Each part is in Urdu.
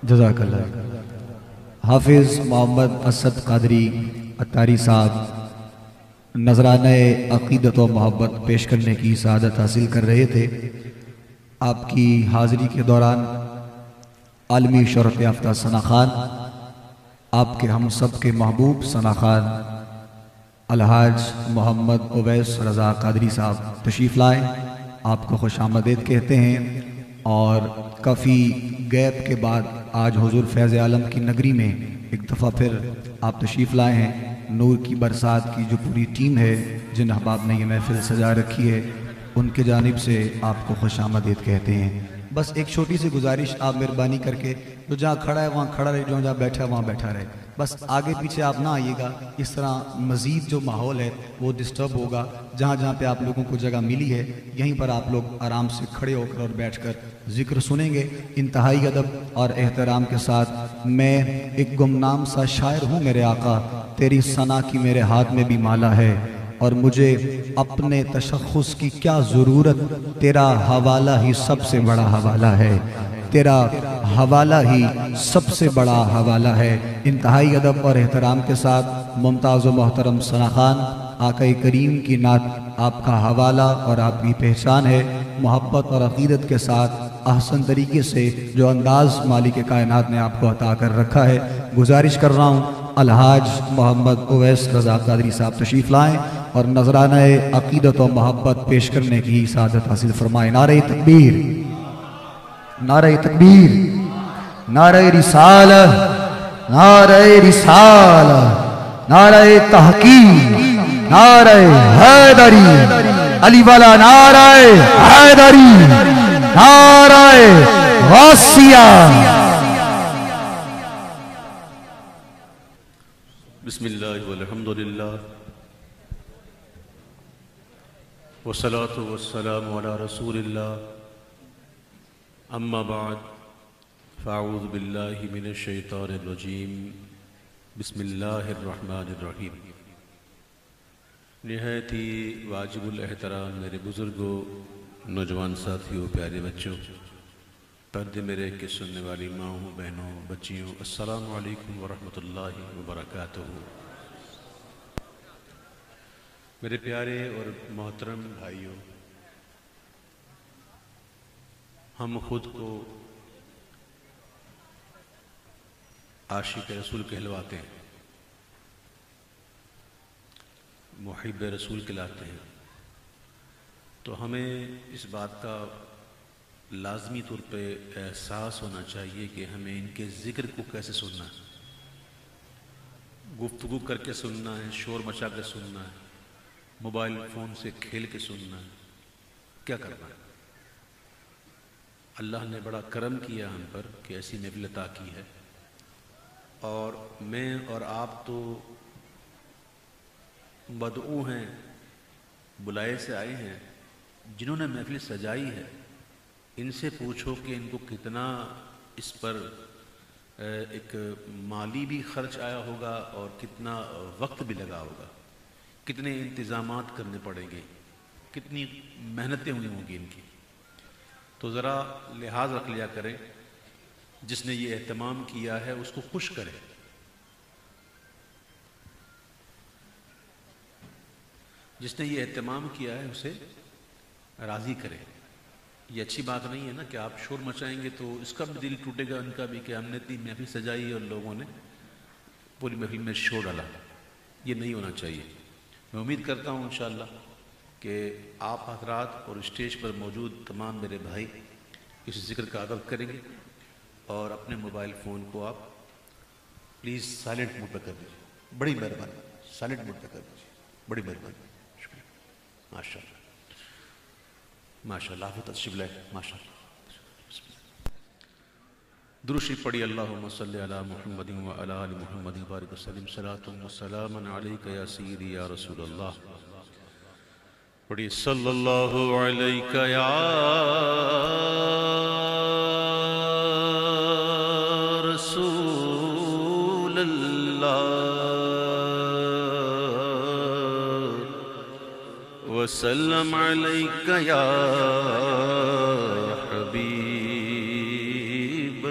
جزاک اللہ۔ حافظ محمد اسد قادری اتاری صاحب نذرانہ عقیدت و محبت پیش کرنے کی سعادت حاصل کر رہے تھے۔ آپ کی حاضری کے دوران عالمی شہرت یافتہ ثنا خان، آپ کے ہم سب کے محبوب ثنا خان الحاج محمد اویس رضا قادری صاحب تشریف لائے، آپ کو خوش آمدید کہتے ہیں۔ اور کافی گیپ کے بعد آج حضور فیض عالم کی نگری میں ایک دفعہ پھر آپ تشریف لائے ہیں۔ نور کی برسات کی جو پوری ٹیم ہے، جن احباب نے یہ محفل سجا رکھی ہے، ان کے جانب سے آپ کو خوش آمدید کہتے ہیں۔ بس ایک چھوٹی سی گزارش، آپ مہربانی کر کے جو جہاں کھڑا ہے وہاں کھڑا رہے، جو جہاں بیٹھا ہے وہاں بیٹھا رہے، بس آگے پیچھے آپ نہ آئیے گا، اس طرح مزید جو ماحول ہے وہ ڈسٹرب ہوگا۔ جہاں جہاں پہ آپ لوگوں کو جگہ ملی ہے یہیں پر آپ لوگ آرام سے کھڑے ہو کر اور بیٹھ کر ذکر سنیں گے انتہائی ادب اور احترام کے ساتھ۔ میں ایک گمنام سا شاعر ہوں میرے آقا، تیری ثنا کی میرے ہاتھ میں بھی مالا ہے، اور مجھے اپنے تشخص کی کیا ضرورت، تیرا حوالہ ہی سب سے بڑا حوالہ ہے، تیرا حوالہ ہی سب سے بڑا حوالہ ہے۔ انتہائی ادب اور احترام کے ساتھ ممتاز و محترم ثنا خان، آقا کریم کی نعت آپ کا حوالہ اور آپ کی پہچان ہے۔ محبت اور عقیدت کے ساتھ احسن طریقے سے جو انداز مالک کائنات نے آپ کو عطا کر رکھا ہے، گزارش کر رہا ہوں الحاج محمد اویس رضا قادری صاحب تشریف لائیں اور نذرانہ عقیدت و محبت پیش کرنے کی سعادت حاصل فرمائیں۔ نعرہ تکبیر، نعرہ تکبیر، نعرہ رسالت، نعرہ رسالت، نعرہ تحقیق، نعرہ حیدری، علی والا نعرہ حیدری، نعرہ غوثیہ۔ بسم اللہ والحمدللہ والصلاة والسلام علی رسول اللہ، اما بعد فاعوذ باللہ من الشیطان الرجیم، بسم اللہ الرحمن الرحیم۔ نہایت ہی واجب الاحترام میرے بزرگوں، نوجوان ساتھیوں، پیارے بچوں، پردے میرے کے سننے والی ماؤں، بہنوں، بچیوں، السلام علیکم ورحمۃ اللہ وبرکاتہ۔ میرے پیارے اور محترم بھائیوں، ہم خود کو عاشق رسول کہلواتے ہیں، محب رسول کہلاتے ہیں، تو ہمیں اس بات کا لازمی طور پہ احساس ہونا چاہیے کہ ہمیں ان کے ذکر کو کیسے سننا ہے۔ گفتگو کر کے سننا ہے، شور مچا کے سننا ہے، موبائل فون سے کھیل کے سننا ہے، کیا کرنا ہے؟ اللہ نے بڑا کرم کیا ہم پر کہ ایسی محفل عطا کی ہے، اور میں اور آپ تو مدعو ہیں، بلائے سے آئے ہیں۔ جنہوں نے محفل سجائی ہے ان سے پوچھو کہ ان کو کتنا اس پر ایک مالی بھی خرچ آیا ہوگا اور کتنا وقت بھی لگا ہوگا، کتنے انتظامات کرنے پڑیں گے، کتنی محنتیں ہوئی ہوں گی ان کی۔ تو ذرا لحاظ رکھ لیا کریں، جس نے یہ اہتمام کیا ہے اس کو خوش کریں، جس نے یہ اہتمام کیا ہے اسے راضی کریں۔ یہ اچھی بات نہیں ہے نا کہ آپ شور مچائیں گے تو اس کا بھی دل ٹوٹے گا، ان کا بھی، کہ ہم نے اتنی محفل سجائی اور لوگوں نے پوری محفل میں شور ڈالا۔ یہ نہیں ہونا چاہیے۔ میں امید کرتا ہوں انشاءاللہ کہ آپ حضرات اور اسٹیج پر موجود تمام میرے بھائی اس ذکر کا ادب کریں گے، اور اپنے موبائل فون کو آپ پلیز سائلنٹ موڈ پہ کر دیجیے، بڑی مہربانی، سائلنٹ موڈ پہ کر دیجیے، بڑی مہربانی، شکریہ۔ ماشاء اللہ، ماشاء اللہ، آپ تشریف لائے، ماشاء اللہ۔ درود شریف پڑھی، اللہم صلی علی محمد وعلی آل محمد وبارک وسلم، صلاۃ و سلام علیک یا سیدی یا رسول اللہ۔ پڑھی صلی اللہ علیک یا رسول اللہ، وسلم علیک یا حبیب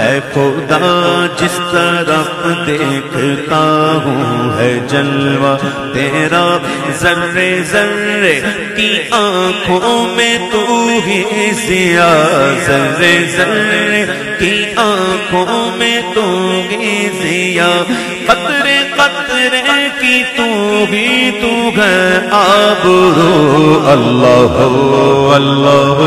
اے خدا جس طرف دیکھتا ہوں ہے جلوہ تیرا، ذرے ذرے کی آنکھوں میں تو ہی ضیا، ذرے ذرے کی آنکھوں میں تو ہی ضیا، قطرے قطرے کی تو ہی تو ہے آبرو، اللہ اللہ اللہ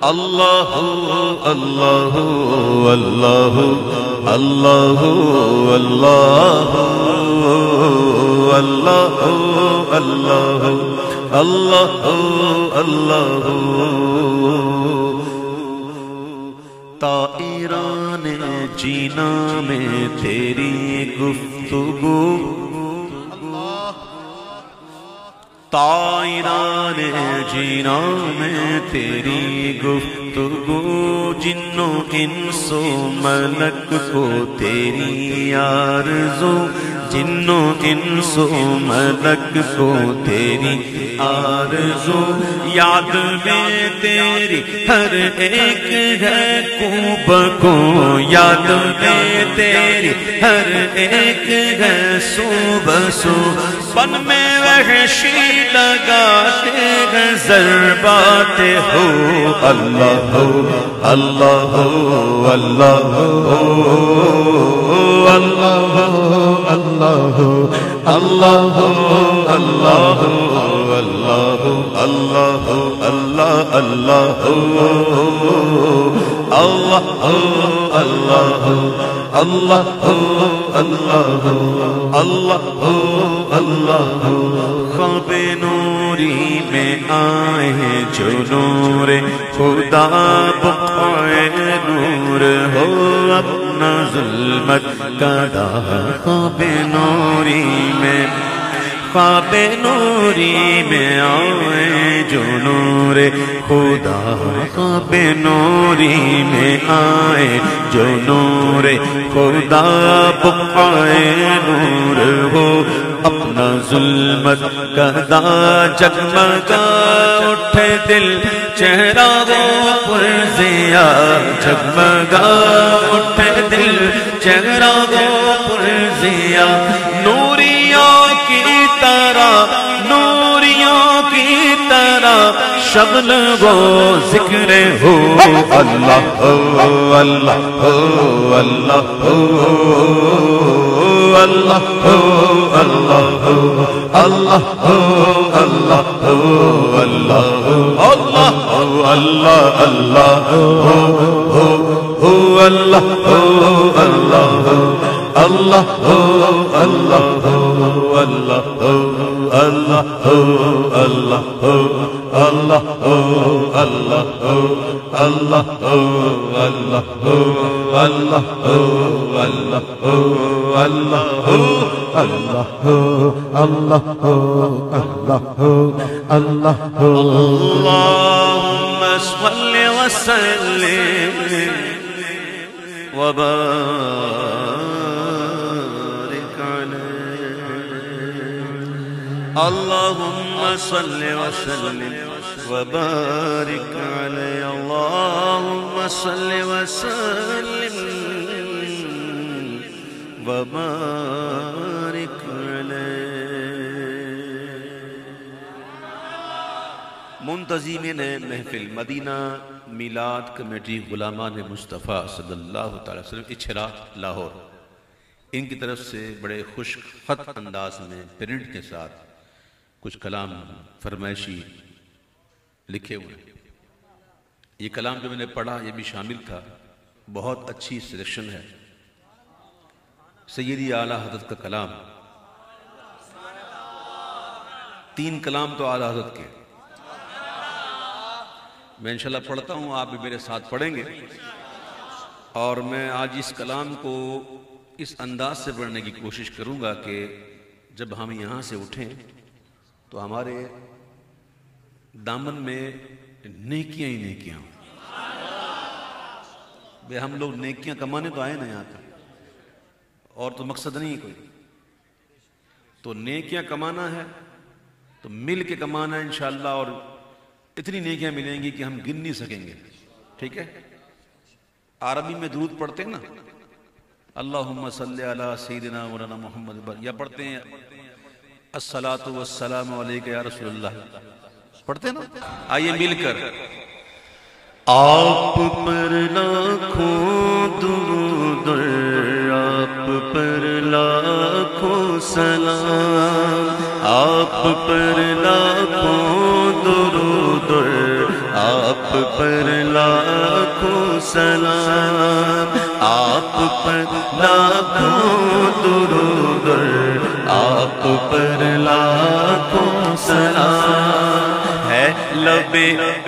اللہ اللہ اللہ اللہ اللہ اللہ اللہ طائران جینا میں تیری گفتگو، طائران جینا میں تیری گفتگو، جنوں انس و ملک کو تیری آرزو، جنوں انس و ملک کو تیری آرزو، یاد میں تیری ہر ایک ہے کو بکو، یاد میں تیری ہر ایک ہے سو بسو، پن میں وحشی لگاتے ہیں ضربات ہو، اللہ اللہ اللہ اللہ اللہ اللہ اللہ اللہ اللہ اللہ اللہ اللہ اللہ اللہ اللہ اللہ، خواب نوری میں آئے ہیں جو نور خدا، بقائے نور ہو اپنا ظلمت کا دا، خواب نوری میں، خواب نوری میں آئے جو نور خدا، خواب نوری میں آئے جو نور خدا، بقائے نور ہو اپنا ظلمت کا دا، جگمگا اٹھے دل چہرہ وہ پرزیا، جگمگا اٹھے دل چہرہ وہ پرزیا، نوریوں کی طرح، نوریوں کی طرح شغل وہ ذکر ہو، اللہ اللہ اللہ اللہ اللہ اللہ اللہ اللہ اللہ اللہ اللہ اللہ اللهم صل وسلم وبارك عليه، اللهم صل وسلم وبارك عليه، اللهم صل وسلم وبارك عليه۔ منتظمین محفل مدینہ میلاد کمیٹی غلامان مصطفیٰ صلی اللہ تعالی وسلم اچھرا لاہور، ان کی طرف سے بڑے خشک خط انداز میں پرنٹ کے ساتھ کچھ کلام فرمائشی لکھے ہوئے ہیں۔ یہ کلام جو میں نے پڑھا یہ بھی شامل تھا، بہت اچھی سلیکشن ہے، سیدی اعلیٰ حضرت کا کلام، 3 کلام تو اعلیٰ حضرت کے، میں انشاءاللہ پڑھتا ہوں، آپ بھی میرے ساتھ پڑھیں گے، اور میں آج اس کلام کو اس انداز سے پڑھنے کی کوشش کروں گا کہ جب ہم یہاں سے اٹھیں تو ہمارے دامن میں نیکیاں ہی نیکیاں ہوں۔ بے ہم لوگ نیکیاں کمانے تو آئے نا یہاں پر، اور تو مقصد نہیں کوئی، تو نیکیاں کمانا ہے تو مل کے کمانا ہے انشاءاللہ، اور اتنی نیکیاں ملیں گی کہ ہم گن نہیں سکیں گے. ٹھیک ہے؟ عربی میں درود پڑھتے ہیں نا، اللہم صلی علی سیدنا مولانا محمد، یا پڑھتے ہیں الصلاۃ والسلام علیک یا رسول اللہ، پڑھتے ہیں نا. آئیے مل کر آپ پر لاکھوں درود، آپ پر لاکھوں سلام، آپ پر لاکھوں درود، آپ پر لاکھوں سلام، آپ پر لاکھوں درود، آپ پر لاکھوں سلام. ہے لب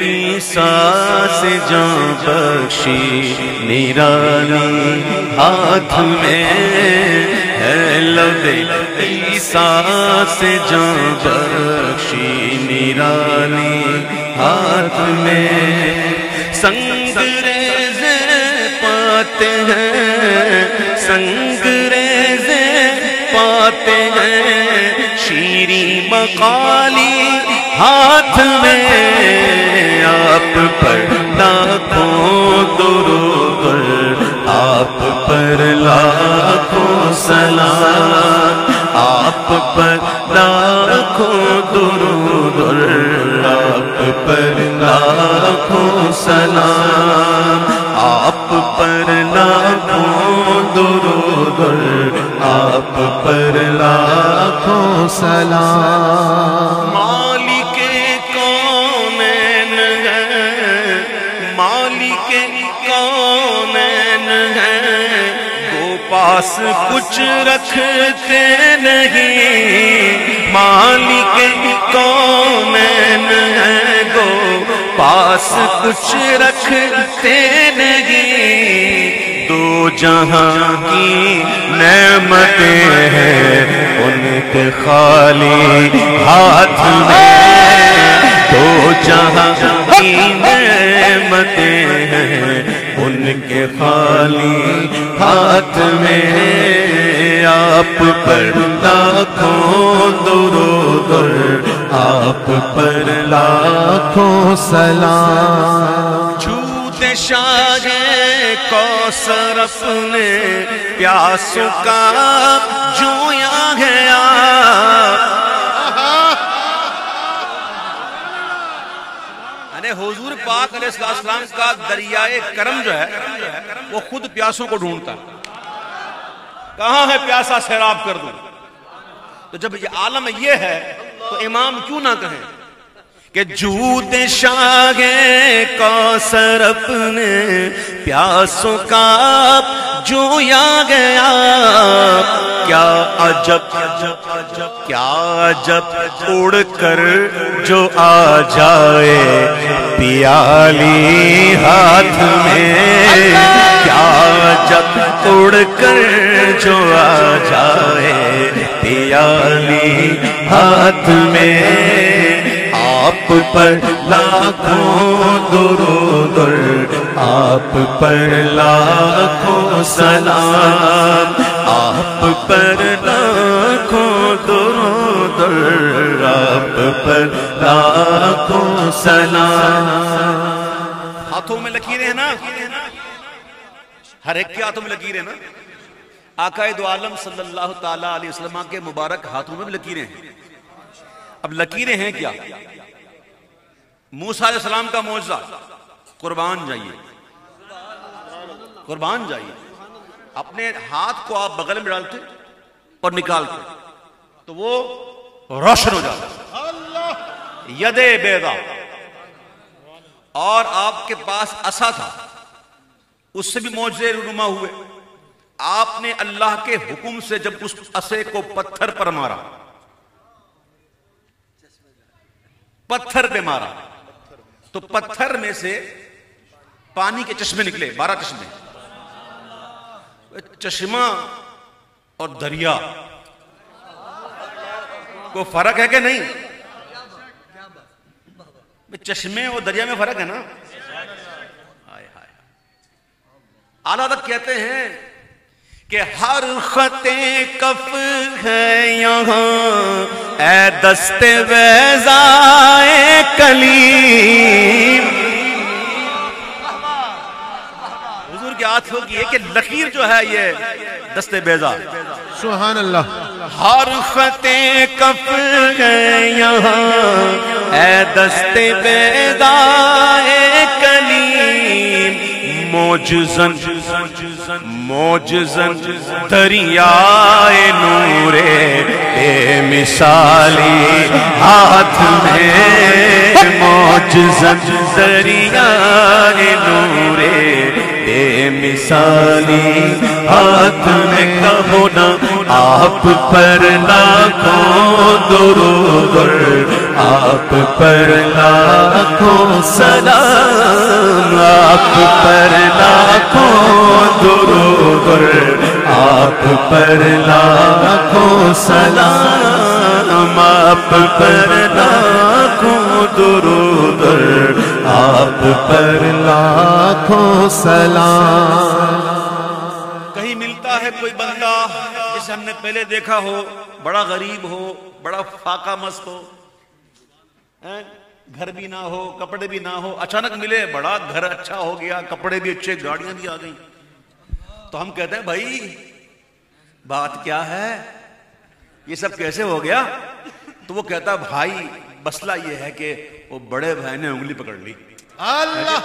عیسیٰ سے جان بخشی نرالی ہاتھ میں، ہے لب عیسیٰ سے جان بخشی نرالی ہاتھ میں. سنگریزے پاتے ہیں، سنگریزے پاتے ہیں، شیریں مقالی ہاتھ میں. آپ پر لاکھوں درود، آپ پر لاکھوں سلام، آپ پر لاکھوں درود، آپ پر لاکھوں سلام، آپ پر لاکھوں درود، آپ پر لاکھوں سلام. مالک کونین ہے، مالک کونین ہے، وہ پاس کچھ رکھتے نہیں. مالک کونین ہے، وہ پاس کچھ رکھتے نہیں. دو جہاں کی نعمتیں ہیں ان کے خالی ہاتھ میں، دو جہاں کی نعمتیں ہیں ان کے خالی ہاتھ میں. آپ پر لاکھوں درود، آپ پر لاکھوں سلام. چھوتے شاہ کوثر اپنے پیاسوں کا جویا گیا، حضور پاک علیہ السلام کا دریائے کرم جو ہے وہ خود پیاسوں کو ڈھونڈتا ہے. کہاں ہے پیاسا سیراب کر دوں. تو جب یہ عالم یہ ہے تو امام کیوں نہ کہیں کہ جود شاہ کوثر اپنے پیاسوں کا جویا گیا. کیا عجب، کیا عجب اڑ کر جو آ جائے پیالی ہاتھ میں. کیا عجب اڑ کر جو آ جائے پیالی ہاتھ میں. آپ پر لاکھوں درود، آپ پر لاکھوں سلام، آپ پر لاکھوں درود، آپ پر لاکھوں سلام. ہاتھوں میں لکیریں ہیں نا، ہر ایک کے ہاتھوں میں لکیریں نا. آقا دو عالم صلی اللہ تعالی علیہ وسلم کے مبارک ہاتھوں میں بھی لکیریں ہیں. اب لکیریں ہیں کیا؟ موسیٰ علیہ السلام کا معجزہ، قربان جائیے، قربان جائیے. اپنے ہاتھ کو آپ بغل میں ڈالتے اور نکالتے تو وہ روشن ہو جاتا. ید بیضا. اور آپ کے پاس عصا تھا، اس سے بھی معجزے رونما ہوئے. آپ نے اللہ کے حکم سے جب اس عصے کو پتھر پر مارا، پتھر پہ مارا تو پتھر میں سے پانی کے چشمے نکلے، 12 چشمے. چشمہ اور دریا کو فرق ہے کہ نہیں؟ چشمے اور دریا میں فرق ہے نا. اعلیٰ حضرت کہتے ہیں کہ ہر خطے کف ہے یہاں اے دست بیضائے کلیم. حضور کی آت ہوگی یہ کہ لکیر جو ہے یہ دست بیضا. سبحان اللہ. ہر خطے کف ہے یہاں اے دست بیضائے کلیم. موجزن دریائے نور بے مثالی ہاتھ میں. موجزن دریائے نور بے مثالی ہاتھ میں. کہو نا آپ پر لاکھوں درود آپ پر لاکھوں سلام. آپ پر لاکھوں درود آپ پر لاکھوں سلام. آپ پر لاکھوں درود آپ پر لاکھوں سلام. کہیں ملتا ہے کوئی بندہ جسے ہم نے پہلے دیکھا ہو, بڑا غریب ہو, بڑا فاقہ مست ہو, گھر بھی نہ ہو, کپڑے بھی نہ ہو, اچانک ملے, بڑا گھر اچھا ہو گیا, کپڑے بھی اچھے, گاڑیاں بھی آ گئیں, تو ہم کہتے ہیں بھائی بات کیا ہے, یہ سب کیسے ہو گیا؟ تو وہ کہتا بھائی مسئلہ یہ ہے کہ وہ بڑے بھائی نے انگلی پکڑ لی. اللہ.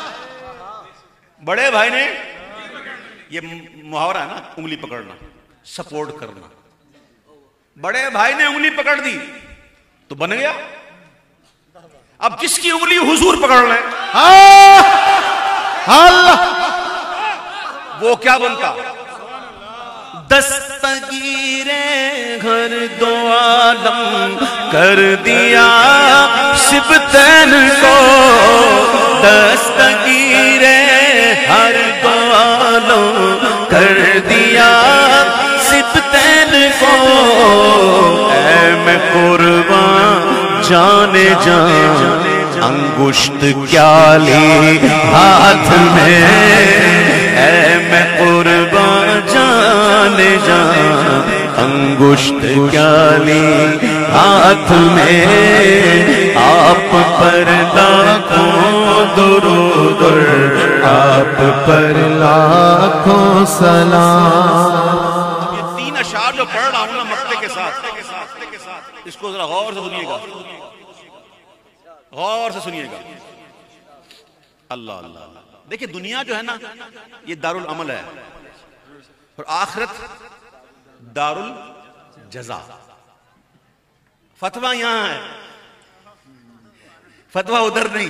بڑے بھائی نے, یہ محاورہ ہے نا, انگلی پکڑنا, سپورٹ کرنا. بڑے بھائی نے انگلی پکڑ دی تو بن گیا. اب جس کی انگلی حضور پکڑ لیں اللہ وہ کیا بنتا؟ دستگیر گھر دو عالم کر دیا سبتین کو. دستگیر ہر دو عالم کر دیا سبتین کو. اے میں قربان جانے جان انگشت کیا لی ہاتھ میں. اے میں قربان جانے جان انگشت کیا لی ہاتھ میں. آپ پر لاکھوں درود آپ پر لاکھوں سلام. یہ تین اشعار جو پڑھ رہا ہوں نا مقطع کے ساتھ, اس کو ذرا غور سے سنیے گا, غور سے سنیے گا. اللہ اللہ. دیکھیں دنیا جو ہے نا یہ دار العمل ہے اور آخرت دار الجزا. فتویٰ یہاں ہے, فتویٰ ادھر نہیں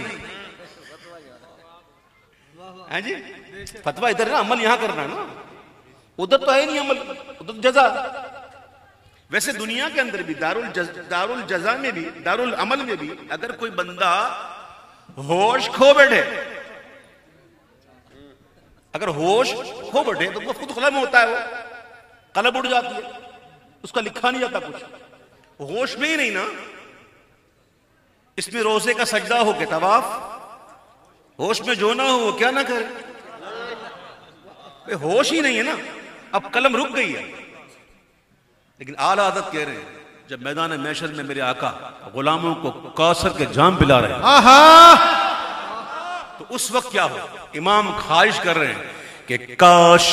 ہے جی. فتویٰ ادھر نا, عمل یہاں کرنا ہے نا, ادھر تو ہے نہیں عمل, ادھر جزا. ویسے دنیا کے اندر بھی دار الجزا میں بھی, دار العمل میں بھی اگر کوئی بندہ ہوش کھو بیٹھے, اگر ہوش کھو بیٹھے تو وہ خود قلم ہوتا ہے, وہ قلم اڑ جاتی ہے, اس کا لکھا نہیں جاتا کچھ. ہوش میں ہی نہیں نا, اس میں روزے کا سجدہ ہو کے طواف, ہوش میں جو نہ ہو وہ کیا نہ کرے. ہوش ہی نہیں ہے نا, اب قلم رک گئی ہے. لیکن اعلیٰ حضرت کہہ رہے ہیں جب میدان محشر میں میرے آقا غلاموں کو کوثر کے جام پلا رہے ہیں تو اس وقت کیا ہو؟ امام خواہش کر رہے ہیں کہ کاش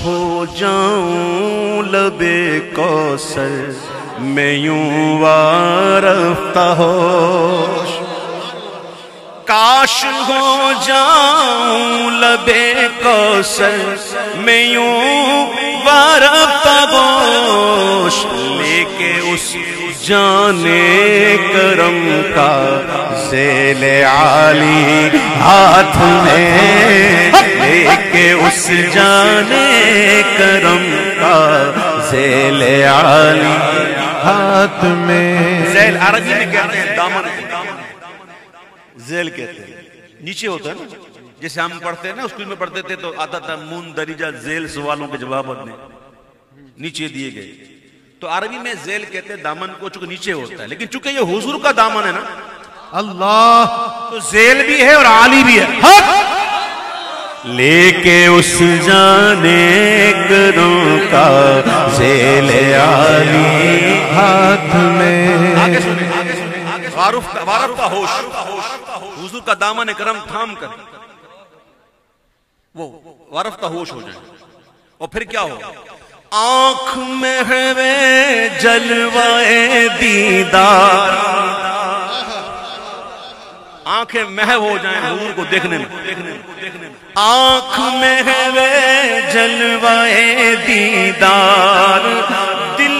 ہو جاؤں لبے کوثر میں یوں وارفتہ ہوش. کاش ہو جاؤں لبے کوثر میں یوں وارفتہ ہوش. لے کے اس جانے کرم کا ذیل عالی ہاتھ میں, لے کے اس جانے کرم کا ذیل عالی ہاتھ میں. ذیل عربی میں کہتے ہیں دامن, ذیل کہتے ہیں نیچے ہوتا ہے نا, جیسے ہم پڑھتے ہیں نا اسکول میں پڑھتے تھے تو آتا تھا مندرجہ ذیل سوالوں کے جوابات میں نیچے دیے گئے. تو عربی میں ذیل کہتے ہیں دامن کو, چونکہ نیچے ہوتا ہے, لیکن چونکہ یہ حضور کا دامن ہے نا اللہ, تو ذیل بھی ہے اور عالی بھی ہے. لے کے اس جانے کروں کا ذیل عالی ہاتھ میں. آگے سنیں وارف کا ہوش، حضور کا دامن کرم تھام کر وہ وارف کا ہوش ہو جائے. اور پھر کیا ہو؟ آنکھ میں ہے جلوائے دیدار، آنکھیں محو ہو جائیں حضور کو دیکھنے میں. آنکھ میں ہے جلوائے دیدار، دل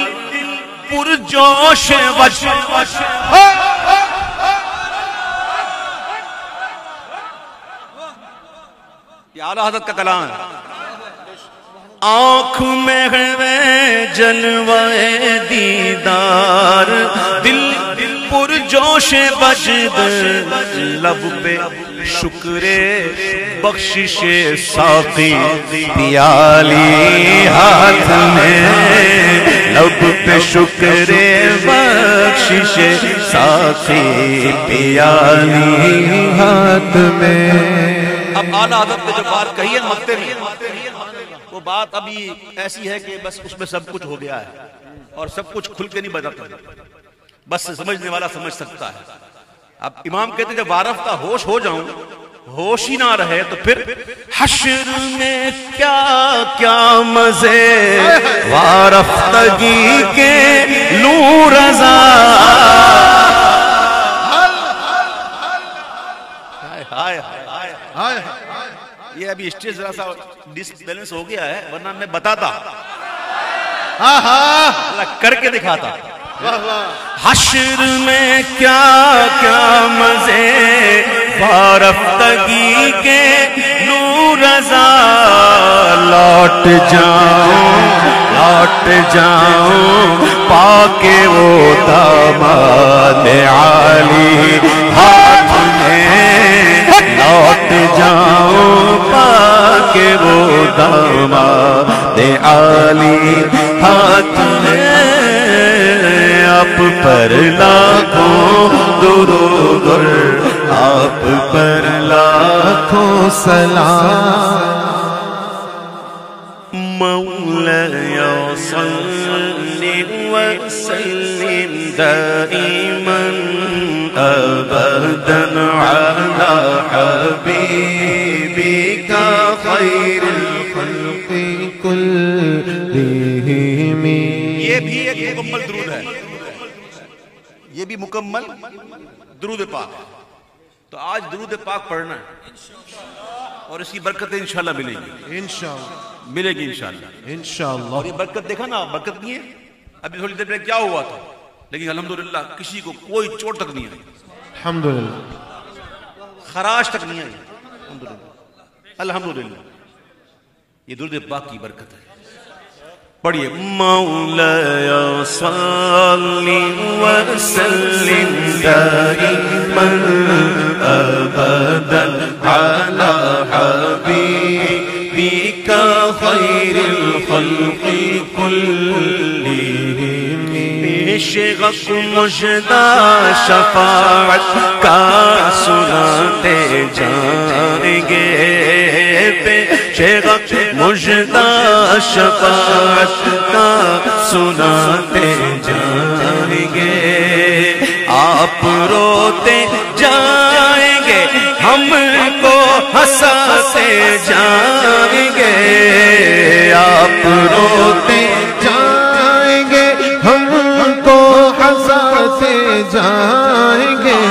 پرجوش وش. یہ اعلیٰ حضرت کا کلام ہے. آنکھ میں ہے جلوائے دیدار، دل پرجوش وجد، لب پہ شکر بخشش ساقی پیالی ہاتھ میں. لب پہ شکر بخشش ساقی پیالی ہاتھ میں. اب اعلیٰ حضرت نے جو بات کہی ہے مکتے میں، وہ بات ابھی ایسی ہے کہ بس اس میں سب کچھ ہو گیا ہے اور سب کچھ کھل کے نہیں بتاتا، بس سمجھنے والا سمجھ سکتا ہے. اب امام کہتے ہیں جب وارفتہ ہوش ہو جاؤں، ہوش ہی نہ رہے تو پھر حشر میں کیا کیا مزے وارفتگی کے لوں رضا. یہ ابھی اسٹیج ذرا سا ڈس بیلنس ہو گیا ہے، ورنہ میں بتاتا کر کے دکھاتا. حشر میں کیا کیا مزے وارفتگی کے لوں رضا. لوٹ جاؤں پا کے وہ داماد عالی ہاتھ میں. لوٹ جاؤں پا کے وہ داماد عالی ہاتھ میں. آپ پر لاکھوں درود، آپ پر لاکھوں سلام. مولاي صل وسلم دائما ابدا على حبيبك خير الخلق كلهم. یہ بھی ایک مکمل درود ہے، یہ بھی مکمل درود پاک. تو آج درود پاک پڑھنا ہے اور اس کی برکتیں انشاءاللہ ملیں گی، انشاءاللہ ملے گی انشاءاللہ. اور یہ برکت دیکھا نا، برکت نہیں ہے. ابھی تھوڑی دیر پہلے کیا ہوا تھا، لیکن الحمدللہ کسی کو کوئی چوٹ تک نہیں آئی، الحمدللہ خراش تک نہیں آئی، الحمدللہ. یہ درود پاک کی برکت ہے. پڑھیے مولاي صل وسلم دائما ابدا على حبيبك خير الخلق كلهم. شغف مجدہ شفاعت کا سناتے جائیں گے، شغف مجدہ شفاعت کا سناتے جائیں گے. آپ روتے جائیں گے، ہم کو ہنساتے جائیں گے. آپ روتے جائیں گے، ہم کو ہنساتے جائیں گے.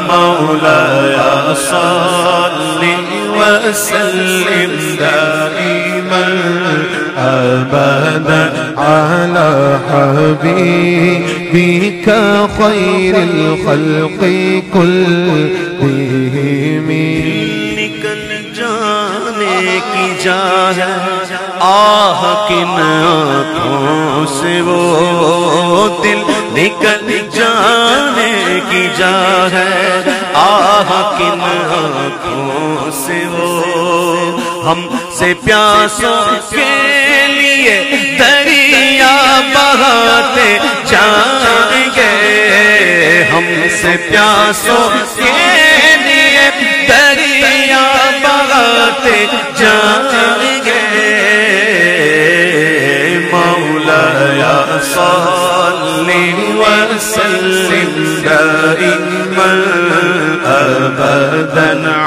مولاي صل وسلم دائما ابدا على حبيبك خير الخلق كلهم. نکل جانے کی جا ہے آہ کن آنکھوں سے وہ دل، نکل جانے کی جا ہے آہ کن آنکھوں سے وہ. ہم سے پیاسوں کے لیے دریا بہاتے جائیں گے. ہم سے پیاسوں کے لیے دریا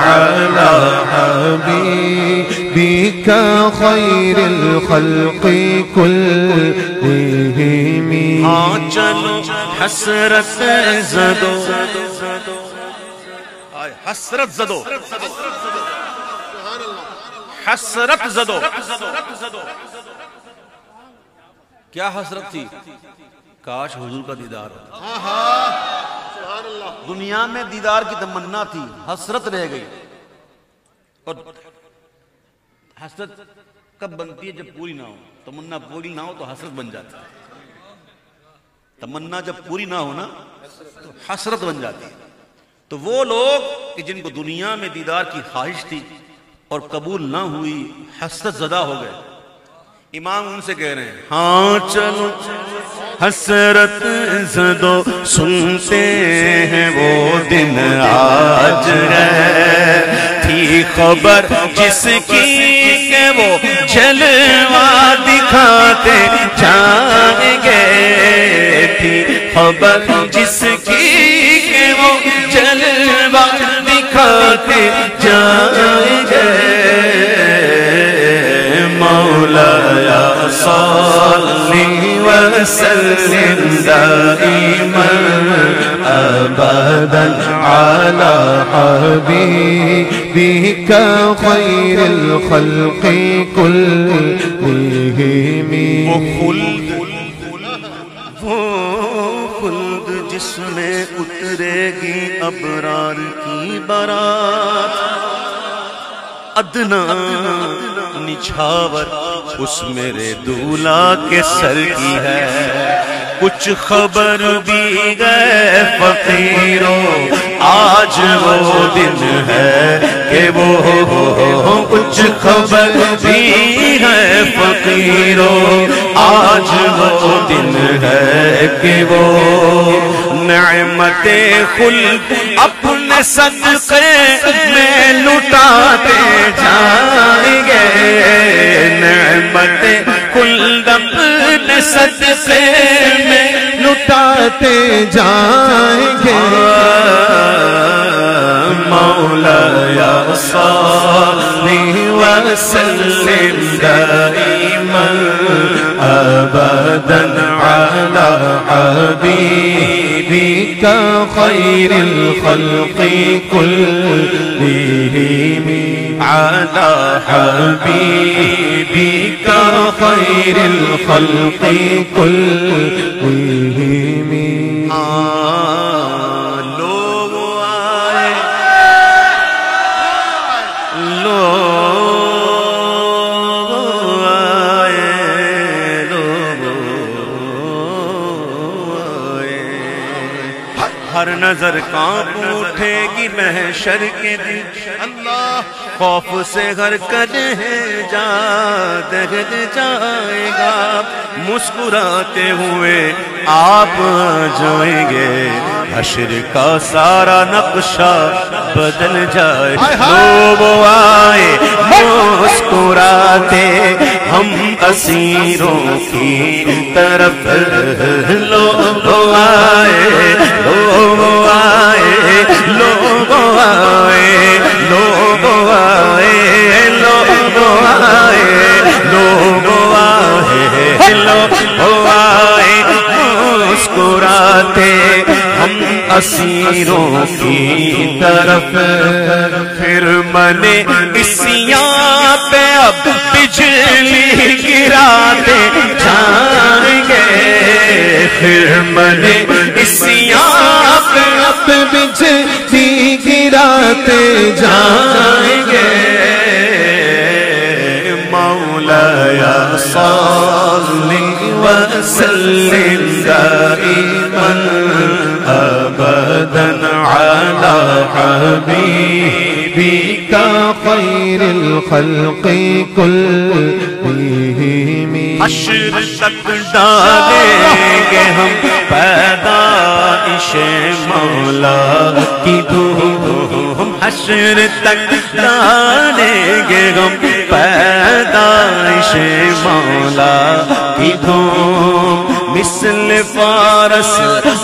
على حبيبك خير الخلق كلهم. ہاں چلو حسرت زدو، حسرت زدو، حسرت زدو. کیا حسرت تھی؟ کاش حضور کا دیدار ہوتا. دنیا میں دیدار کی تمنا تھی، حسرت رہ گئی. اور حسرت کب بنتی ہے؟ جب پوری نہ ہو. تمنا پوری نہ ہو تو حسرت بن جاتی ہے. تمنا جب پوری نہ ہو نا تو حسرت بن جاتی ہے. تو وہ لوگ کہ جن کو دنیا میں دیدار کی خواہش تھی اور قبول نہ ہوئی، حسرت زدہ ہو گئے. امام ان سے کہہ رہے ہیں ہاں چلو حسرت زدو، سنتے ہیں وہ دن آج ہے. تھی خبر جس کی کہ وہ جلوہ دکھاتے جائیں گے. تھی خبر جس کی کہ وہ جلوہ دکھاتے جائیں گے. مولایا صلی وسلم دائما ابدا على حبيبك خير الخلق كلهم. وہ خلد جس میں اترے گی ابرار کی بارات. ادنا نچھاور اس میرے دولہا کے سر کی ہے. کچھ خبر بھی گئے فقیروں، آج وہ دن ہے کہ وہ کچھ خبر بھی ہے فقیروں، آج وہ دن ہے کہ وہ نعمت خلد اپنے صدقے میں لٹاتے جائیں گے. نعمت خلد اپنے صدقے میں لٹاتے جائیں گے. مولایا صلی وسلم دائما ابدا على حبيبك خير الخلق كلهم. على حبيبك خير الخلق كلهم. لوگ آئے، لوگ آئے، لوگ آئے. ہر نظر کانپ اٹھے گی محشر کے دن. اللہ خوف سے ہر قدم جا دہل جائے گا. مسکراتے ہوئے آپ جائیں گے، حشر کا سارا نقشہ بدل جائے. لوگ آئے مسکراتے ہم اسیروں کی طرف. لوگ آئے، لوگ آئے، لوگ آئے، لوگ آئے، لوگ آئے، لوگ آئے، لوگ آئے مسکراتے ہم اسیروں کی طرف. پھر منے اسیاں پہ اب بجلی گراتے جائیں گے. پھر منے اسیاں پہ اب بجلی گراتے جائیں گے. مولایا صلی وسلم دائما ابدا على حبيبك خير الخلق كلهم. حشر تک ڈالیں گے ہم پیدائش مولا کی دھوم. حشر تک ڈالیں گے ہم پیدائش مولا کی دھوم. مثل فارس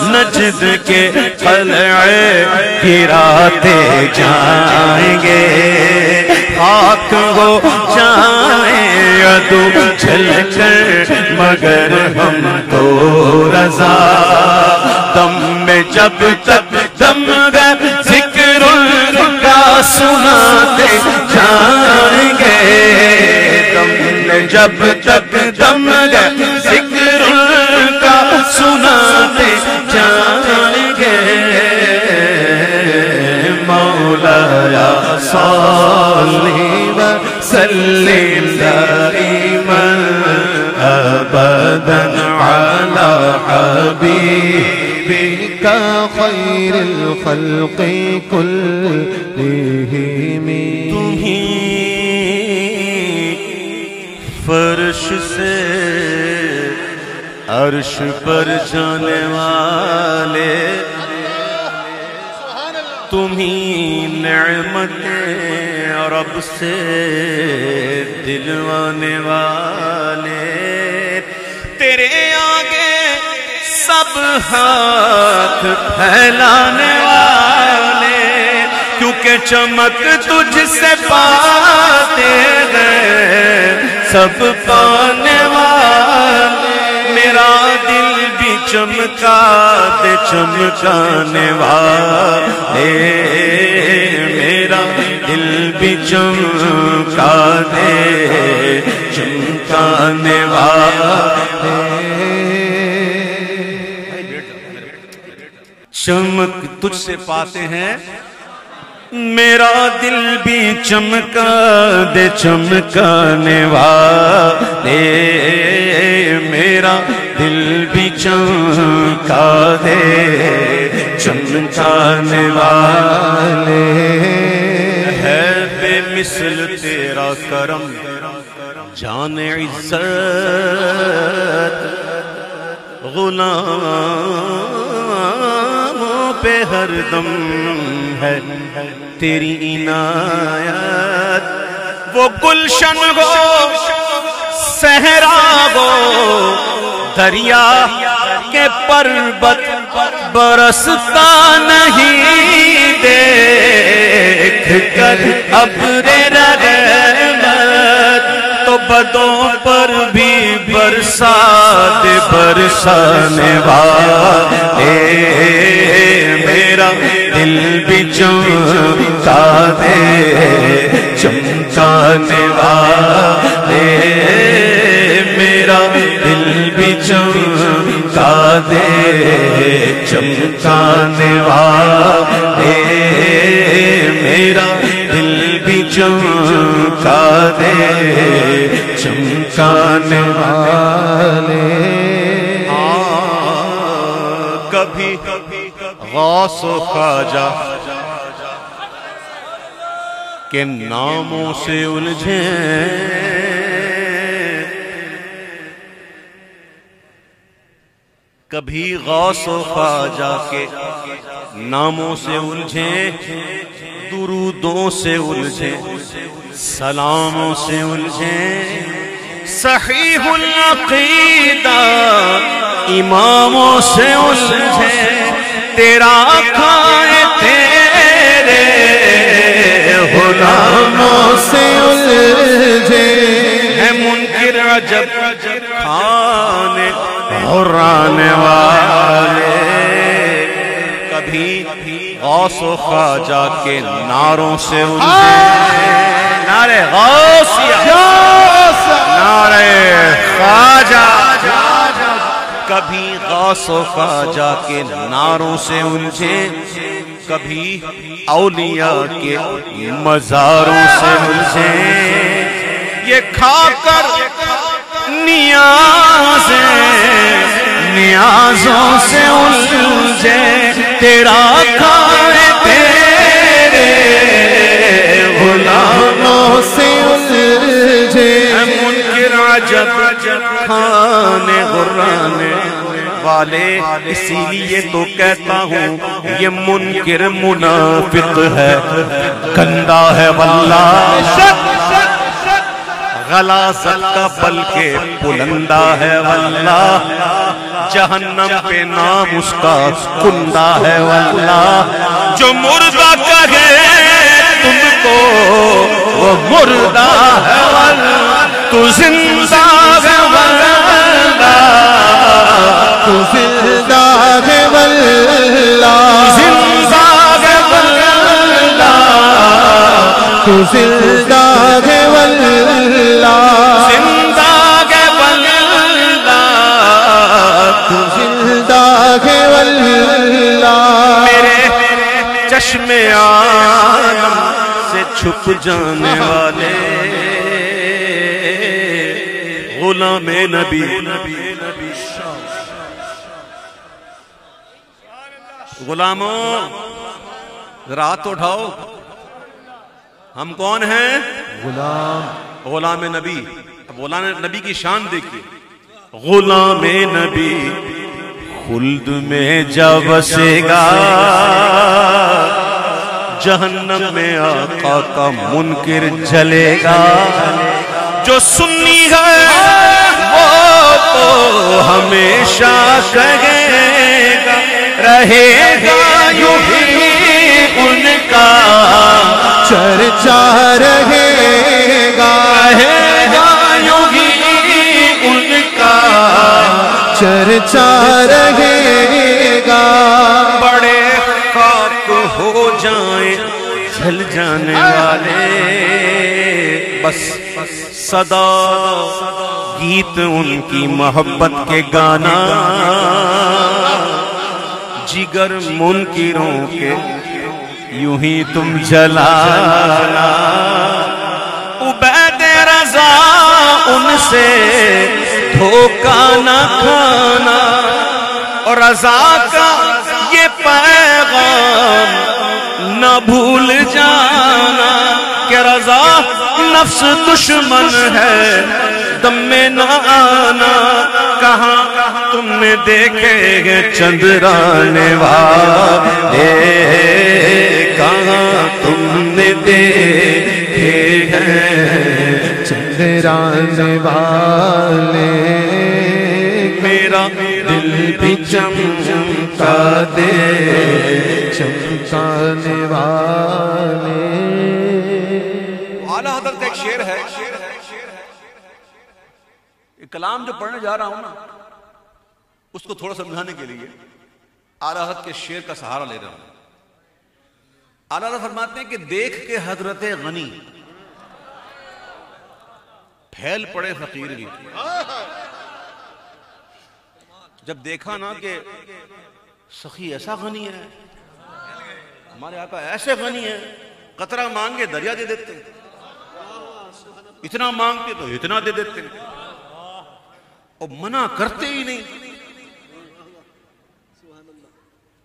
نجد کے قلعے گراتے جائیں گے خاک ہو جائیں عدو جل کر مگر ہم تو رضا دم میں جب تک دم گئے ذکر کا سناتے جائیں گے دم میں جب تک دم گئے ذکر کا سناتے جائیں گے مولایا صلی وسلم دائما ابدا علی حبیبک خیر الخلق کلہم تمہیں فرش سے عرش پر جانے والے تمہیں نعمتیں رب سے دلوانے والے تیرے آگے سب ہاتھ پھیلانے والے کیونکہ چمک تجھ سے پاتے ہیں سب پانے والے میرا دل بھی چمکا دے چمکانے والے میرا دل بھی چمکا دے چمکانے والے چمک تجھ سے پاتے ہیں میرا دل بھی چمکا دے چمکانے والے میرا دل بھی چمکا دے چمکانے والے ہے بے مثل تیرا کرم جان عزت غلاموں پہ ہر دم ہے تیری عنایت وہ گلشن ہو صحرا ہو دریا کے پربت برستا نہیں دیکھ کر ابر رحمت تو بدوں پر بھی برسات برسانے والے میرا دل بھی چمکا دے چمکانے والے میرا دل بھی چمکا دے چمکانے والے میرا دل بھی چمکا دے چمکانے والے کبھی غوث و خواجہ کے ناموں سے الجھے کبھی غوث و خواجہ کے ناموں سے الجھے درودوں سے الجھے سلاموں سے الجھے صحیح العقیدہ اماموں سے الجھے تیرا کھائے تیرے غلاموں سے الجھے ہے منکر عجب کھانے غرانے والے کبھی غوث و خواجہ کے نعروں سے الجھے نعرے غوثیہ نعرے خواجہ کبھی غوث و خواجہ کے نعروں سے الجھے کبھی اولیاء کے مزاروں سے الجھے یہ کھا کر نیازوں سے الجھے تیرا کھائے تیرے غلاموں سے الجھے منکر عجب کھانے غرانے والے اسی لیے تو کہتا ہوں یہ منکر منافق ہے گندا ہے واللہ غلاظت کا بلکہ بلندہ ہے واللہ جہنم پہ نام اس کا کندہ ہے واللہ، جو مردہ کہے تم کو وہ مردہ ہے واللہ، تو زندہ ہے واللہ، تو زندہ ہے واللہ، زندہ ہے واللہ، تو زندہ ہے واللہ، زندہ ہے واللہ، تو زندہ ہے واللہ، میرے چشم عالم سے چھپ جانے والے غلام نبی، غلاموں ذرا ہاتھ اٹھاؤ، ہم کون ہیں؟ غلام نبی۔ اب غلام نبی کی شان دیکھیے، غلام نبی خلد میں جا بسے گا، جہنم میں آقا کا منکر جلے گا، جو سنی ہے وہ تو ہمیشہ کہے گا، رہے گا یوں ہی ان کا چرچا رہے گا، رہے گا یوں ہی ان کا چرچا رہے گا، بڑے خاک ہو جائیں جل جانے والے، بس صدا گیت ان کی محبت کے گانا، جگر منکروں کے یوں ہی تم جلانا، عبید رضا ان سے دھوکہ نہ کھانا، اور رضا کا یہ پیغام نہ بھول جانا کہ رضا نفس دشمن ہے، دم میں نہ آنا، کہاں تم نے دیکھے گے چندرانے والے، کہاں تم نے دیکھے ہیں چندرانے والے، میرا دل بھی چمکا دے، چمکانے والے۔ اعلیٰ حضرت ایک شعر ہے، کلام جو پڑھنے جا رہا ہوں نا اس کو تھوڑا سمجھانے کے لیے اعلیٰ حضرت کے شعر کا سہارا لے رہا ہوں۔ اعلیٰ حضرت فرماتے ہیں کہ دیکھ کے حضرت غنی پھیل پڑے فقیر بھی، جب دیکھا نا کہ سخی ایسا غنی ہے، ہمارے آقا ایسے غنی ہے، قطرہ مانگے دریا دے دیتے، اتنا مانگتے تو اتنا دے دیتے، اور منع کرتے ہی نہیں،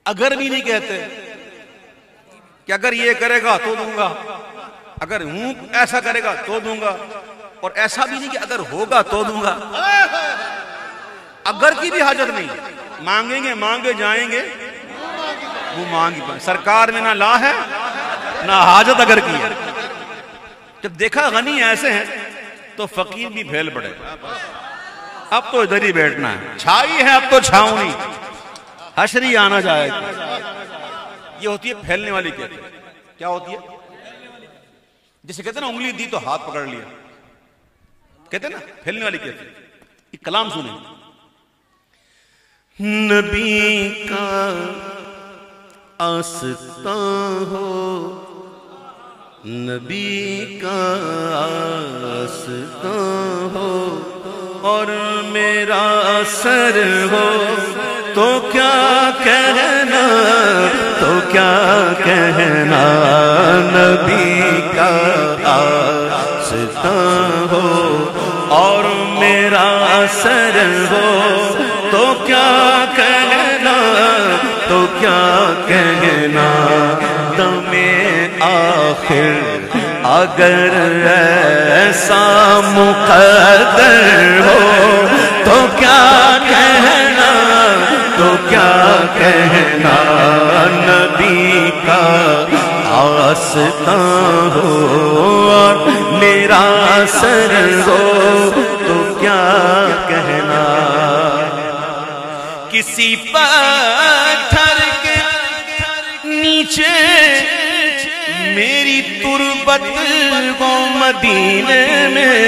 اگر بھی نہیں کہتے کہ اگر یہ کرے گا تو دوں گا، اگر ہوں ایسا کرے گا تو دوں گا، اور ایسا بھی نہیں کہ اگر ہوگا تو دوں گا، اگر کی بھی حاجت نہیں، مانگیں گے مانگے جائیں گے وہ مانگی پائیں، سرکار میں نہ لا ہے نہ حاجت اگر کی ہے۔ جب دیکھا غنی ایسے ہیں تو فقیر بھی پھیل پڑے، اب تو ادھر ہی بیٹھنا ہے، چھائی ہے اب تو چھاؤں نہیں، حشری آنا جائے گا۔ یہ ہوتی ہے پھیلنے والی کہتے ہیں، کیا ہوتی ہے؟ جسے کہتے ہیں نا انگلی دی تو ہاتھ پکڑ لیا، کہتے ہیں نا پھیلنے والی کہتے ہیں۔ ایک کلام سنیں، نبی کا آستان ہو، نبی کا آستان ہو، اور میرا سر ہو تو کیا کہنا، تو کیا کہنا، نبی کا آستان ہو اور میرا سر ہو تو کیا کہنا، تو کیا کہنا، دم آخر اگر ایسا مقدر ہو تو کیا کہنا، تو کیا کہنا، نبی کا آستان ہو اور میرا سر ہو تو کیا کہنا۔ کسی پتھر کے نیچے میری تربت وہ مدینے میں،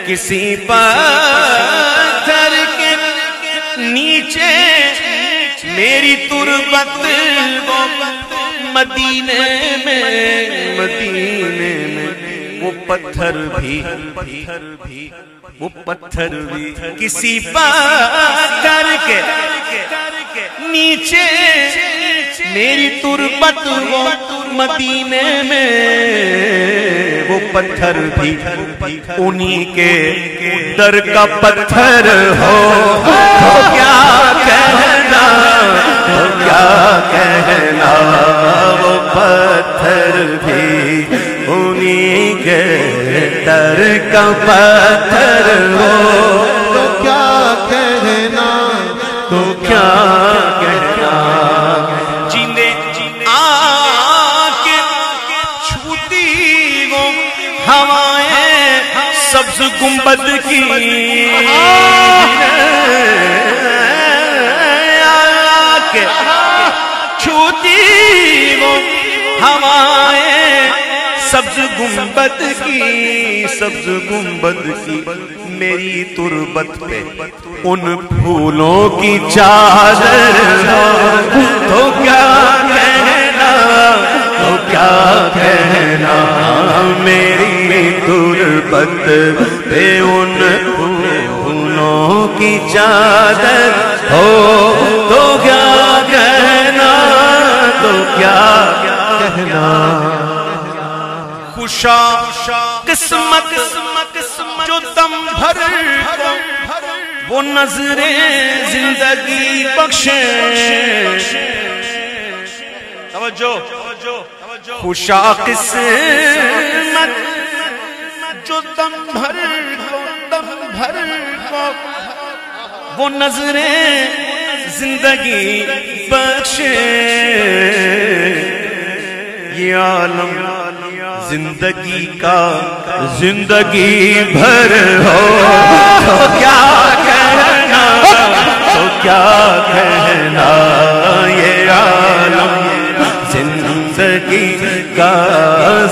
کسی پتھر کے نیچے میری تربت وہ مدینے میں، مدینے میں وہ پتھر بھی کسی پتھر کے نیچے میری تربت وہ مدینے میں، وہ پتھر بھی انہی کے در کا پتھر ہو تو کیا کہنا، تو کیا کہنا، وہ پتھر بھی انہی کے در کا پتھر ہو تو کیا کہنا، تو کیا کہنا، جینے آ کے چھوتی وہ ہوائیں سبز گنبد کی، آ کے چھوتی وہ ہوائیں سبز گنبد کی، سبز گنبد کی، میری تربت پہ ان پھولوں کی چادر ہو تو کیا کہنا، تو کیا کہنا، میری تربت پہ ان پھولوں کی چادر ہو تو کیا کہنا، تو کیا کہنا، خوشا قسمت جو دم بھر وہ نظریں زندگی بخشے، توجہ، خوشا قسمت جو دم بھر وہ نظریں زندگی بخشے، یہ عالم زندگی کا زندگی بھر ہو تو کیا کہنا، تو کیا کہنا، یہ عالم زندگی کا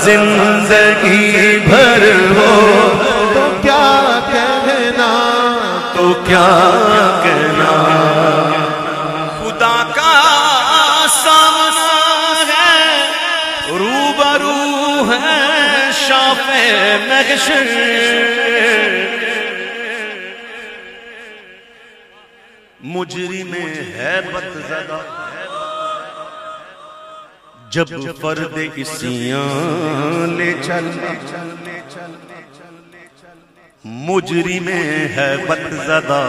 زندگی بھر ہو تو کیا کہنا، تو کیا کہنا، خدا کا سامنا ہے، روبرو ہے شافع محشر، مجرم ہیبت زدہ جب فرد عصیاں لے چلا، مجرم ہیبت زدہ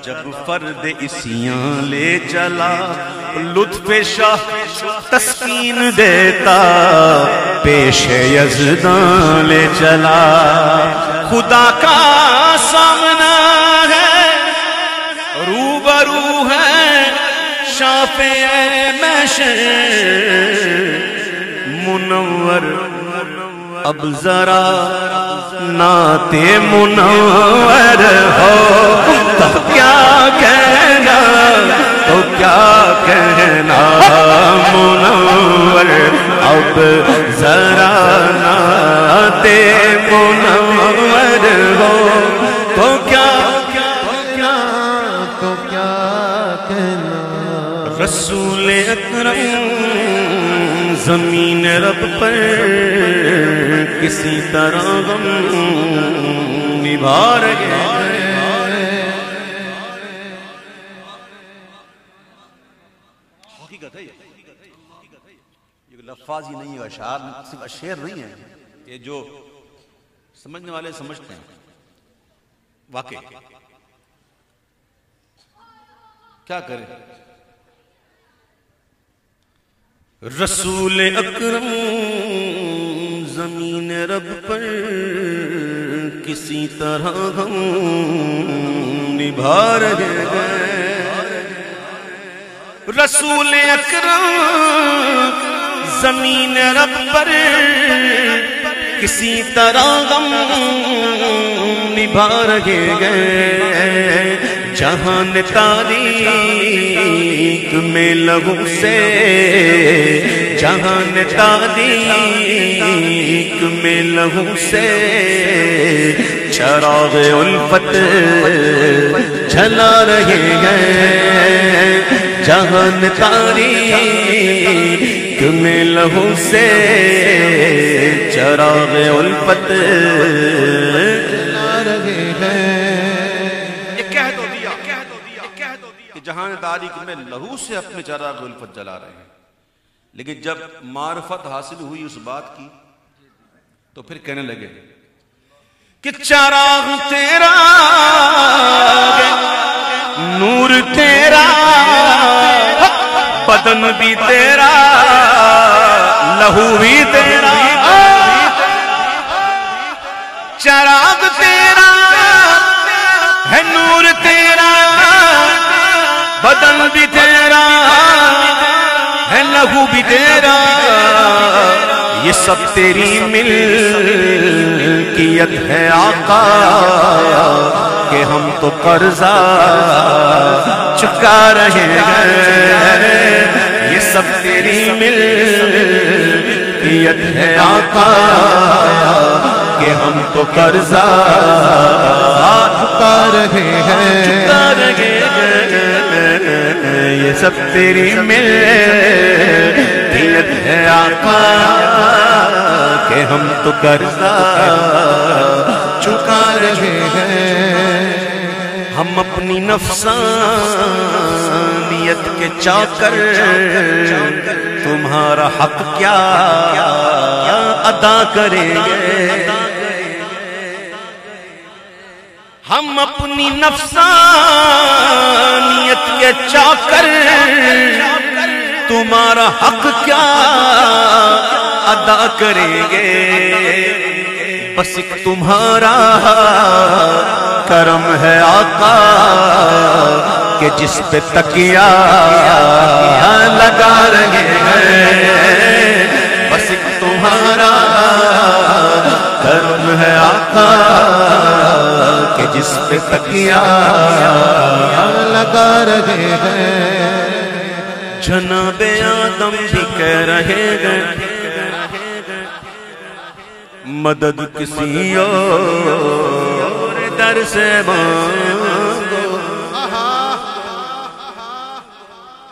جب فرد عصیاں لے چلا، لطف شاہ تسکین دیتا پیش یزداں لے چلا، خدا کا سامنا ہے، روبرو ہے شافع محشر، منور اب ذرا نعت منور ہو تو کیا کہنا، تو کیا کہنا، منور اب ذرا نعت منور ہو تو کیا کہنا، تو کیا کہنا، رسول اکرم زمین رب پر کسی طرح غم نبھا رہے ہیں، حقیقت ہے، یہ لفظ ہی نہیں ہے، اشعار صرف اشعار نہیں ہے، یہ جو سمجھنے والے سمجھتے ہیں، واقعی کیا کریں، رسول اکرم زمین رب پر کسی طرح ہم نبھا رہے ہیں، رسول اکرم زمین رب پر کسی طرح غم نبھا رہے ہیں، جہان تاریک میں لہو سے، جہان تاریک میں لہو سے چراغ الفت جلا رہے ہیں، جہان تاریک میں لہو سے چراغ الفت جلا رہے ہیں۔ یہ کہہ دو دیا کہ جہان تاریک میں لہو سے اپنے چراغ الفت جلا رہے ہیں، لیکن جب معرفت حاصل ہوئی اس بات کی تو پھر کہنے لگے کہ چراغ تیرا نور تیرا بدن بھی تیرا لہو بھی تیرا، چراغ تیرا ہے نور تیرا بدن بھی تیرا ہے لہو بھی تیرا، یہ سب تیری ملکیت ہے آقا کہ ہم تو قرضہ چکا رہے ہیں، یہ سب تیری ملکیت ہے آقا کہ ہم تو قرضہ چکا رہے ہیں، یہ سب تیری ملکیت ہے آقا کہ ہم تو قرضہ چکا رہے ہیں۔ ہم اپنی نفسانیت کے چاکر تمہارا حق کیا ادا کریں گے، ہم اپنی نفسانیت کے چاکر تمہارا حق کیا ادا کریں گے، بس ایک تمہارا کرم ہے آقا کہ جس پہ تکیہ لگا رہے ہیں، بس ایک تمہارا کرم ہے آقا کہ جس پہ تکیہ لگا رہے ہیں۔ جناب آدم بھی کہہ رہے ہیں مدد کسی اور در سے مانگو،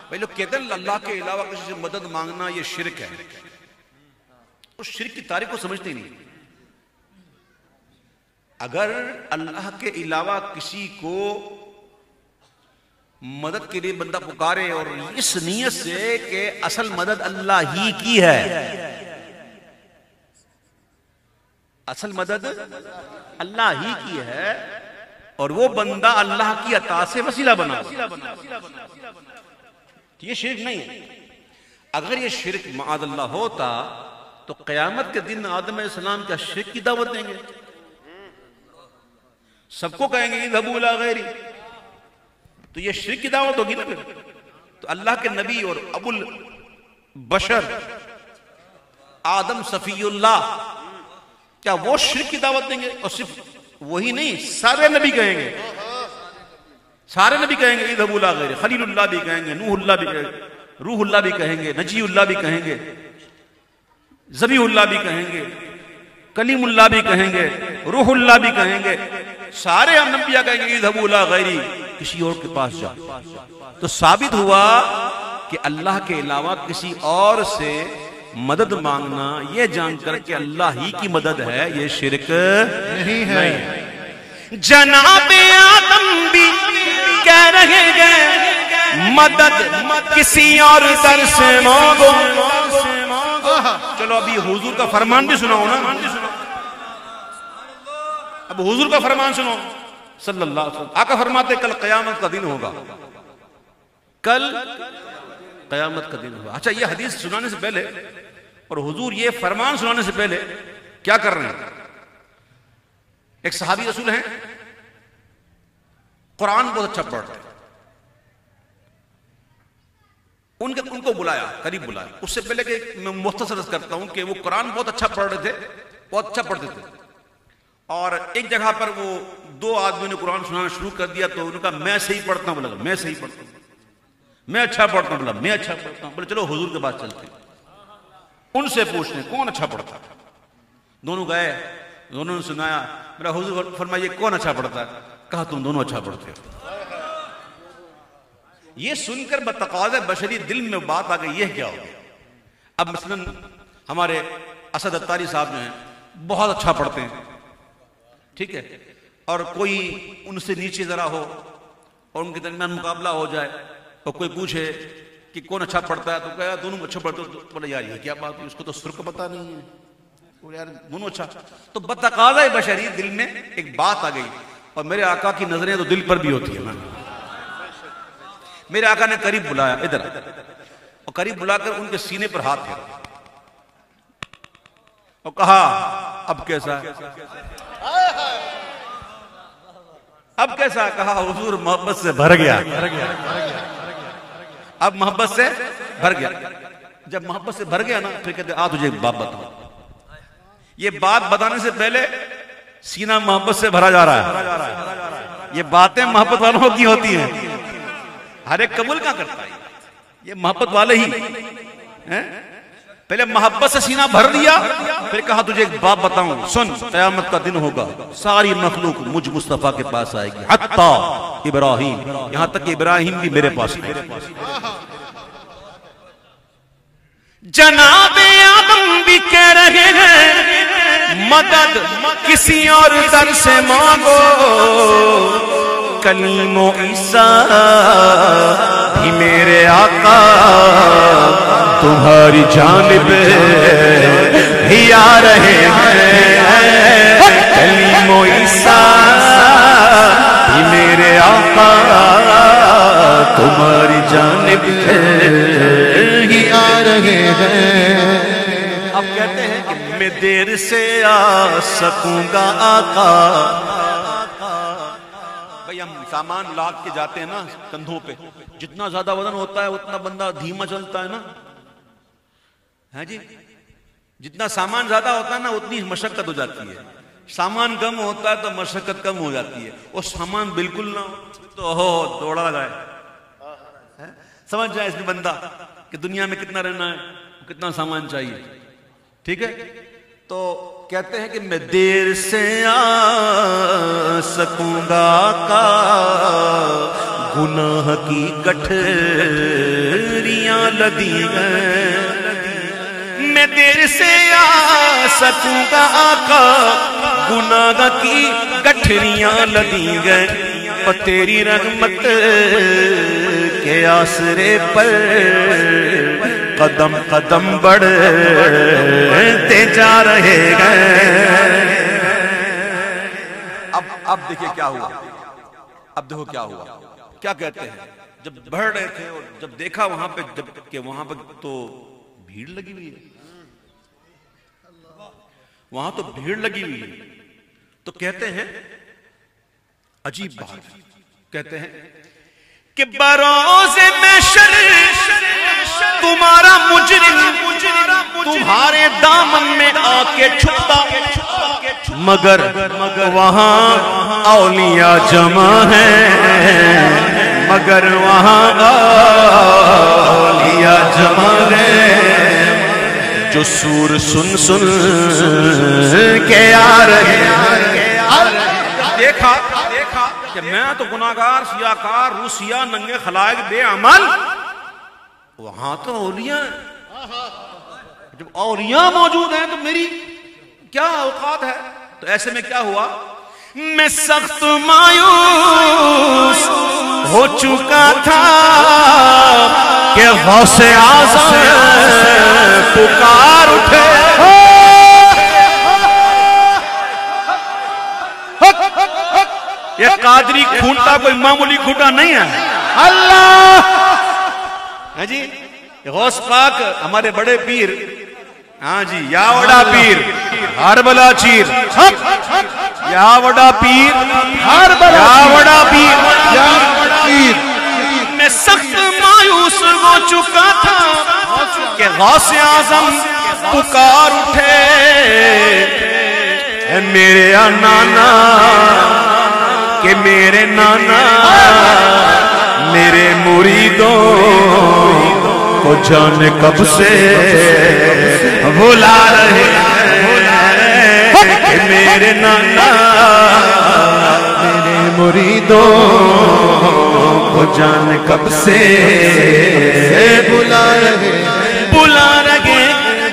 بھائی لوگ کہتے ہیں اللہ کے علاوہ کسی سے مدد مانگنا یہ شرک ہے، اس شرک کی تعریف کو سمجھتے ہی نہیں۔ اگر اللہ کے علاوہ کسی کو مدد کے لیے بندہ پکارے اور اس نیت سے کہ اصل مدد اللہ ہی کی ہے، اصل مدد اللہ ہی کی ہے اور وہ بندہ اللہ کی عطا سے وسیلہ بنا، یہ شرک نہیں ہے۔ اگر یہ شرک معاذ اللہ ہوتا تو قیامت کے دن آدم علیہ السلام کیا شرک کی دعوت دیں گے؟ سب کو کہیں گے اذهبوا الى غیری، تو یہ شرک کی دعوت ہوگی نا پھر۔ تو اللہ کے نبی اور ابو البشر آدم صفی اللہ کیا وہ شرک کی دعوت دیں گے؟ اور صرف وہی نہیں، سارے نبی کہیں گے، سارے نبی کہیں گے اذهبوا الى غیری، خلیل اللہ بھی کہیں گے، نوح اللہ بھی کہیں گے، روح اللہ بھی کہیں گے، نجی اللہ بھی کہیں گے، ذبیح اللہ بھی کہیں گے، کلیم اللہ بھی کہیں گے، روح اللہ بھی کہیں گے، سارے انبیاء کہیں گے اذهبوا الى غیری، کسی اور کے پاس جاؤ۔ تو ثابت ہوا کہ اللہ کے علاوہ کسی اور سے مدد مانگنا یہ جان کر کہ اللہ ہی کی مدد ہے، یہ شرک نہیں ہے۔ جناب آدم بھی کہہ رہے ہیں مدد کسی اور در سے مانگو۔ چلو ابھی حضور کا فرمان بھی سناؤ نا، اب حضور کا فرمان سنو صلی اللہ علیہ وسلم۔ آقا فرماتے کل قیامت کا دن ہوگا، کل قیامت کا دن ہوگا۔ اچھا یہ حدیث سنانے سے پہلے اور حضور یہ فرمان سنانے سے پہلے کیا کر رہے ہیں؟ ایک صحابی رسول ہیں، قرآن بہت اچھا پڑھتے ہیں، ان کو بلایا، قریب بلایا۔ اس سے پہلے کہ میں مختصر کرتا ہوں کہ وہ قرآن بہت اچھا پڑھ رہے تھے، بہت اچھا پڑھتے تھے. اور ایک جگہ پر وہ دو آدمیوں نے قرآن سنانا شروع کر دیا تو انہوں نے کہا میں صحیح پڑھتا ہوں. بولا میں صحیح پڑھتا ہوں. میں اچھا پڑھتا ہوں. بولا میں اچھا پڑھتا ہوں. بولے چلو حضور کے پاس چلتے ہیں, ان سے پوچھتے ہیں کون اچھا پڑھتا ہے. دونوں گئے, دونوں نے سنایا. میرا حضور فرمائیے کون اچھا پڑھتا ہے؟ کہا تم دونوں اچھا پڑھتے ہو. یہ سن کر بتقاضۂ بشری دل میں بات آ گئی, یہ کیا ہو گیا؟ اب مثلا ہمارے اسد اتاری صاحب جو ہیں بہت اچھا پڑھتے ہیں, ٹھیک ہے, اور کوئی ان سے نیچے ذرا ہو اور ان کے درمیان مقابلہ ہو جائے اور کوئی پوچھے کہ کون اچھا پڑھتا ہے تو کہا دونوں اچھا پڑھتے ہو. تو بولے یار یہ کیا بات ہے, اس کو تو سر کا پتہ نہیں ہے. بولے یار دونوں اچھا. تو بتقاضۂ بشری دل میں ایک بات آ گئی. اور میرے آقا کی نظریں تو دل پر بھی ہوتی ہیں نا. میرے آقا نے قریب بلایا, ادھر, اور قریب بلا کر ان کے سینے پر ہاتھ پھیرا اور کہا اب کیسا ہے؟ اب کیسا؟ کہا حضور محبت سے بھر گیا. اب محبت سے بھر گیا. جب محبت سے بھر گیا نا پھر کہتے آ تجھے ایک بات بتاؤں. یہ بات بتانے سے پہلے سینہ محبت سے بھرا جا رہا ہے. یہ باتیں محبت والوں کی ہوتی ہیں, ہر ایک قبول کیا کرتا ہے, یہ محبت والے ہی. پہلے محبت سے سینہ بھر دیا, پھر کہا تجھے ایک بات بتاؤں سن, قیامت کا دن ہوگا, ساری مخلوق مجھ مصطفیٰ کے پاس آئے گی, حتیٰ ابراہیم, یہاں تک کہ ابراہیم بھی میرے پاس آئے گی. جناب آدم بھی کہہ رہے ہیں مدد کسی اور در سے مانگو, کلیم و عیسیٰ بھی میرے آقا تمہاری جانب ہی آ رہے ہیں. کلیم و عیسیٰ بھی میرے آقا تمہاری جانب ہی آ رہے ہیں. اب کہتے ہیں کہ میں دیر سے آ سکوں گا آقا. بھئی ہم سامان لاد کے جاتے ہیں نا کندھوں پہ, جتنا زیادہ وزن ہوتا ہے اتنا بندہ دھیما چلتا ہے نا. ہاں جی, جتنا سامان زیادہ ہوتا ہے نا اتنی مشقت ہو جاتی ہے. سامان کم ہوتا ہے تو مشقت کم ہو جاتی ہے. اور سامان بالکل نہ ہو تو ہو دوڑا لگائے. سمجھ جائے اس میں بندہ کہ دنیا میں کتنا رہنا ہے, کتنا سامان چاہیے. ٹھیک ہے, تو کہتے ہیں کہ میں دیر سے آ سکوں گا آقا, گناہ کی گٹھریاں لدی ہیں. میں دیر سے آ سکوں گا آقا, گناہ کی گٹھریاں لدی گئے. اور تیری رحمت کے آسرے پر قدم قدم بڑھتے جا رہے ہیں. اب دیکھیں کیا ہوا, اب دیکھو کیا ہوا. کیا کہتے ہیں, جب بڑھ رہے تھے اور جب دیکھا وہاں پہ, جب کہ وہاں پہ تو بھیڑ لگی ہوئی ہے, وہاں تو بھیڑ لگی ہوئی ہے, تو کہتے ہیں عجیب بات, کہتے ہیں کہ بروز محشر تمہارا مجرم تمہارے دامن میں آ کے چھپتا, مگر وہاں اولیاء جمع ہیں, مگر وہاں اولیاء جمع ہیں, جو سور سن سن کے آ رہے ہیں. دیکھا کہ میں تو گناہگار, سیاکار, روسیا, ننگے خلائق, بے عمل, وہاں تو اولیاء ہیں. جب اولیاء موجود ہیں تو میری کیا اوقات ہے. تو ایسے میں کیا ہوا, میں سخت مایوس ہو چکا تھا کہ غوث اعظم پکار اٹھے. یہ قادری کھونٹا کوئی معمولی کھونٹا نہیں ہے. اللہ ہے جی, غوث پاک ہمارے بڑے پیر, ہاں جی, یا وڑا پیر ہر بلا چیر, یا وڑا پیر ہر بلا, یا وڑا پیر یا پیر. میں سخت مایوس ہو چکا تھا کہ غوث اعظم پکار اٹھے, میرے نانا کہ میرے نانا میرے مریدوں کو جانے کب سے بھلا رہے کہ میرے نانا میرے مریدوں کو جانے کب سے بلا رہے بلا رہے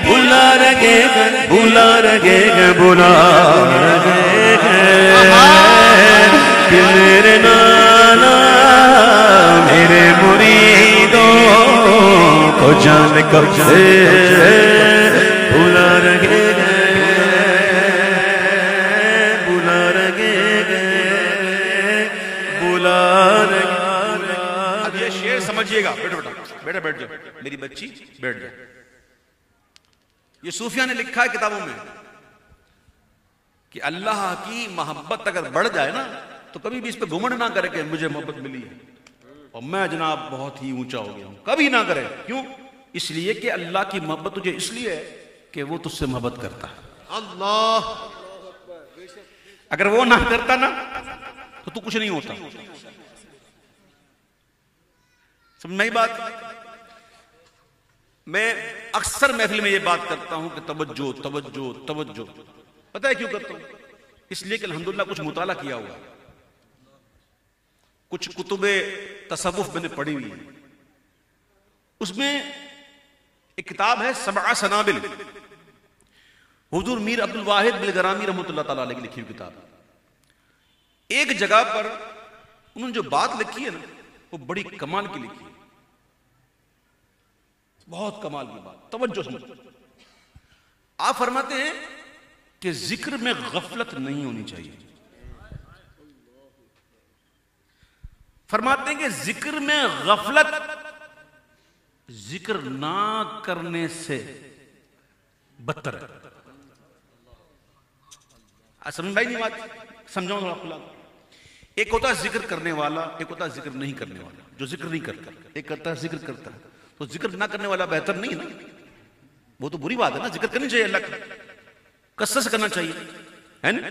بلا رہے بلا رہے بلا رہے کہ میرے نانا میرے مریدوں کو جان کب سے بلا رہے بلا رہے بلا رہے. اب یہ شعر سمجھیے گا. بیٹھو بیٹا بیٹا بیٹھ جاؤ میری بچی بیٹھ جاؤ. یہ صوفیہ نے لکھا ہے کتابوں میں کہ اللہ کی محبت اگر بڑھ جائے نا تو کبھی بھی اس پہ گھمنڈ نہ کرے کہ مجھے محبت ملی ہے اور میں جناب بہت ہی اونچا ہو گیا ہوں. کبھی نہ کرے. کیوں؟ اس لیے کہ اللہ کی محبت تجھے اس لیے ہے کہ وہ تجھ سے محبت کرتا ہے. اللہ اگر وہ نہ کرتا نا تو تو کچھ نہیں ہوتا. سمجھ میں بات. میں اکثر محفل میں یہ بات کرتا ہوں کہ توجہ توجہ توجہ. پتہ ہے کیوں کرتا ہوں؟ اس لیے کہ الحمدللہ کچھ مطالعہ کیا ہوا ہے, کچھ کتب تصوف میں نے پڑھی ہوئی ہے. اس میں ایک کتاب ہے 7 سنابل, حضور میر عبد الواحد بلگرامی رحمۃ اللہ تعالیٰ علیہ کی لکھی ہوئی کتاب. ایک جگہ پر انہوں نے جو بات لکھی ہے نا وہ بڑی کمال کی لکھی ہے, بہت کمال کی بات. توجہ سمجھ. آپ فرماتے ہیں کہ ذکر میں غفلت نہیں ہونی چاہیے. فرماتے ہیں کہ ذکر میں غفلت ذکر نہ کرنے سے بدتر ہے. سمجھ بھائی نہیں بات؟ سمجھاؤں تھوڑا کھلا. ایک ہوتا ہے ذکر کرنے والا, ایک ہوتا ہے ذکر نہیں کرنے والا. جو ذکر نہیں کرتا ایک کرتا ہے ذکر کرتا ہے, تو ذکر نہ کرنے والا بہتر نہیں ہے نا. وہ تو بری بات ہے نا. ذکر کرنی چاہیے اللہ کا, کثرت سے کرنا چاہیے ہے نا.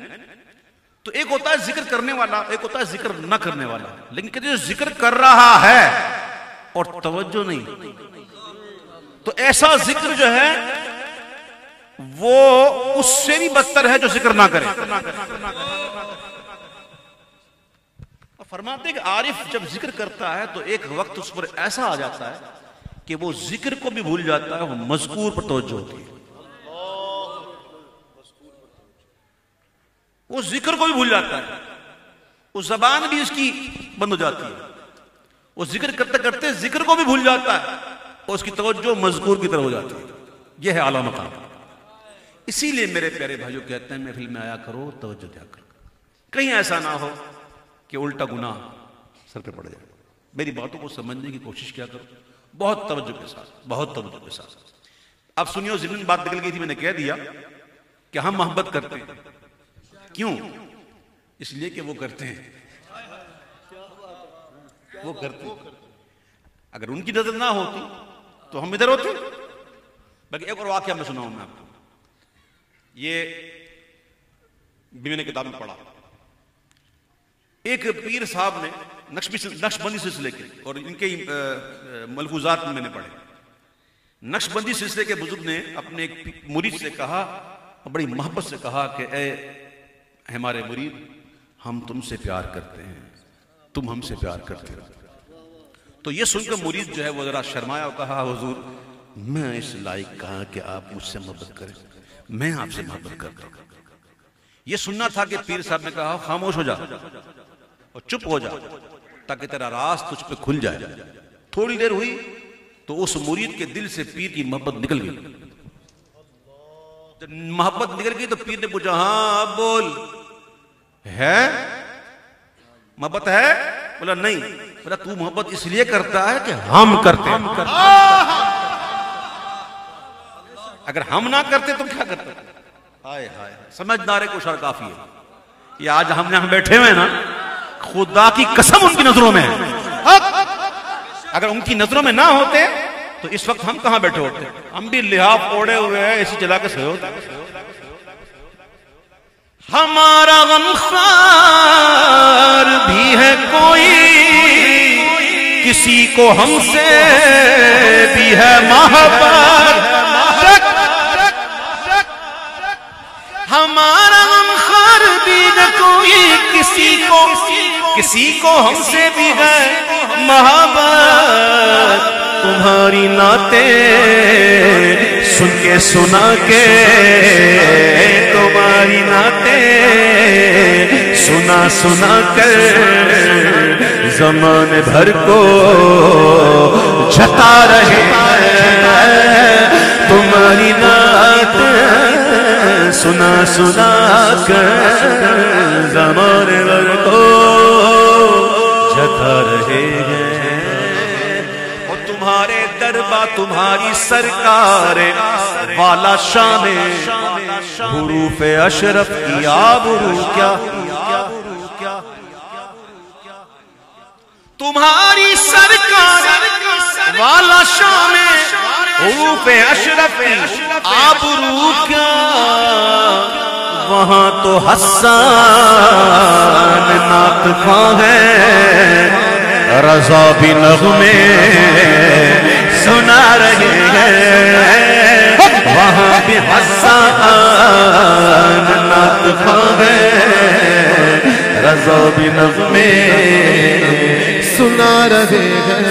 تو ایک ہوتا ہے ذکر کرنے والا, ایک ہوتا ہے ذکر نہ کرنے والا. لیکن کہ جو ذکر کر رہا ہے اور توجہ نہیں, تو ایسا ذکر جو ہے وہ اس سے بھی بدتر ہے جو ذکر نہ کرے. فرماتے ہیں کہ عارف جب ذکر کرتا ہے تو ایک وقت اس پر ایسا آ جاتا ہے کہ وہ ذکر کو بھی بھول جاتا ہے, وہ مذکور پر توجہ ہوتی ہے. وہ ذکر کو بھی بھول جاتا ہے, وہ زبان بھی اس کی بند ہو جاتی ہے. وہ ذکر کرتے کرتے ذکر کو بھی بھول جاتا ہے اور اس کی توجہ مذکور کی طرف ہو جاتی ہے. یہ ہے اعلیٰ مقام. اسی لیے میرے پیارے بھائیوں کہتے ہیں محفل میں آیا کرو, توجہ دیا کرو, کہیں ایسا نہ ہو کہ الٹا گناہ سر پہ پڑ جائے. میری باتوں کو سمجھنے کی کوشش کیا کرو بہت توجہ کے ساتھ, بہت توجہ کے ساتھ. اب سنیو, ضمن بات نکل گئی تھی, میں نے کہہ دیا کہ ہم محبت کرتے ہیں. کیوں؟ اس لیے کہ وہ کرتے ہیں, وہ کرتے ہیں. اگر ان کی نظر نہ ہوتی تو ہم ادھر ہوتے. باقی ایک اور واقعہ میں سناؤں میں آپ کو. یہ بھی میں نے کتاب میں پڑھا. ایک پیر صاحب نے نقشبندی سلسلے کے, اور ان کے ملفوظات میں نے پڑھے, نقشبندی سلسلے کے بزرگ نے اپنے ایک مرید سے کہا, بڑی محبت سے کہا کہ اے ہمارے مرید, ہم تم سے پیار کرتے ہیں, تم ہم سے پیار کرتے ہو. تو یہ سن کر مرید جو ہے وہ ذرا شرمایا اور کہا, حضور میں اس لائق کہا کہ آپ مجھ سے محبت کریں, میں آپ سے محبت کرتا ہوں. یہ سننا تھا کہ پیر صاحب نے کہا خاموش ہو جا اور چپ ہو جا تاکہ تیرا راز تجھ پہ کھل جائے. تھوڑی دیر ہوئی تو اس مرید کے دل سے پیر کی محبت نکل گئی. جب محبت نکل گئی تو پیر نے پوچھا, ہاں اب بول, ہے محبت ہے؟ بولا نہیں. بولا تو محبت اس لیے کرتا ہے کہ ہم کرتے ہیں, اگر ہم نہ کرتے تو کیا کرتے؟ ہائے ہائے, سمجھدار کو شر کافی ہے. یہ آج ہم یہاں بیٹھے ہوئے نا, خدا کی قسم ان کی نظروں میں ہے. اگر ان کی نظروں میں نہ ہوتے تو اس وقت ہم کہاں بیٹھے ہوتے؟ ہم بھی لحاف اوڑے ہوئے ہیں, اے سی چلا کے سوئے ہوتے. ہمارا غمخوار بھی ہے کوئی، کسی کو ہم سے بھی ہے محبت، ہمارا غمخوار بھی ہے کوئی، کسی کو ہم سے بھی ہے محبت، تمہاری نعتیں سن کے سنا کے، تمہاری نعتیں سنا سنا کر زمانے بھر کو جھتا رہے ہیں، تمہاری نعتیں سنا سنا کر زمانے بھر کو جھتا رہے ہیں، اور تمہارے دربار تمہاری سرکار والا شان حروف اشرف کی آبرو کیا، تمہاری سرکار والا شان حروف اشرف کی آبرو کیا، وہاں تو حسان ناطقاں ہے، رضا بھی نغمے سنا رہے ہیں، وہاں بھی حسان ناطقاں ہے، رضا بھی نغمے سنا رہے ہیں۔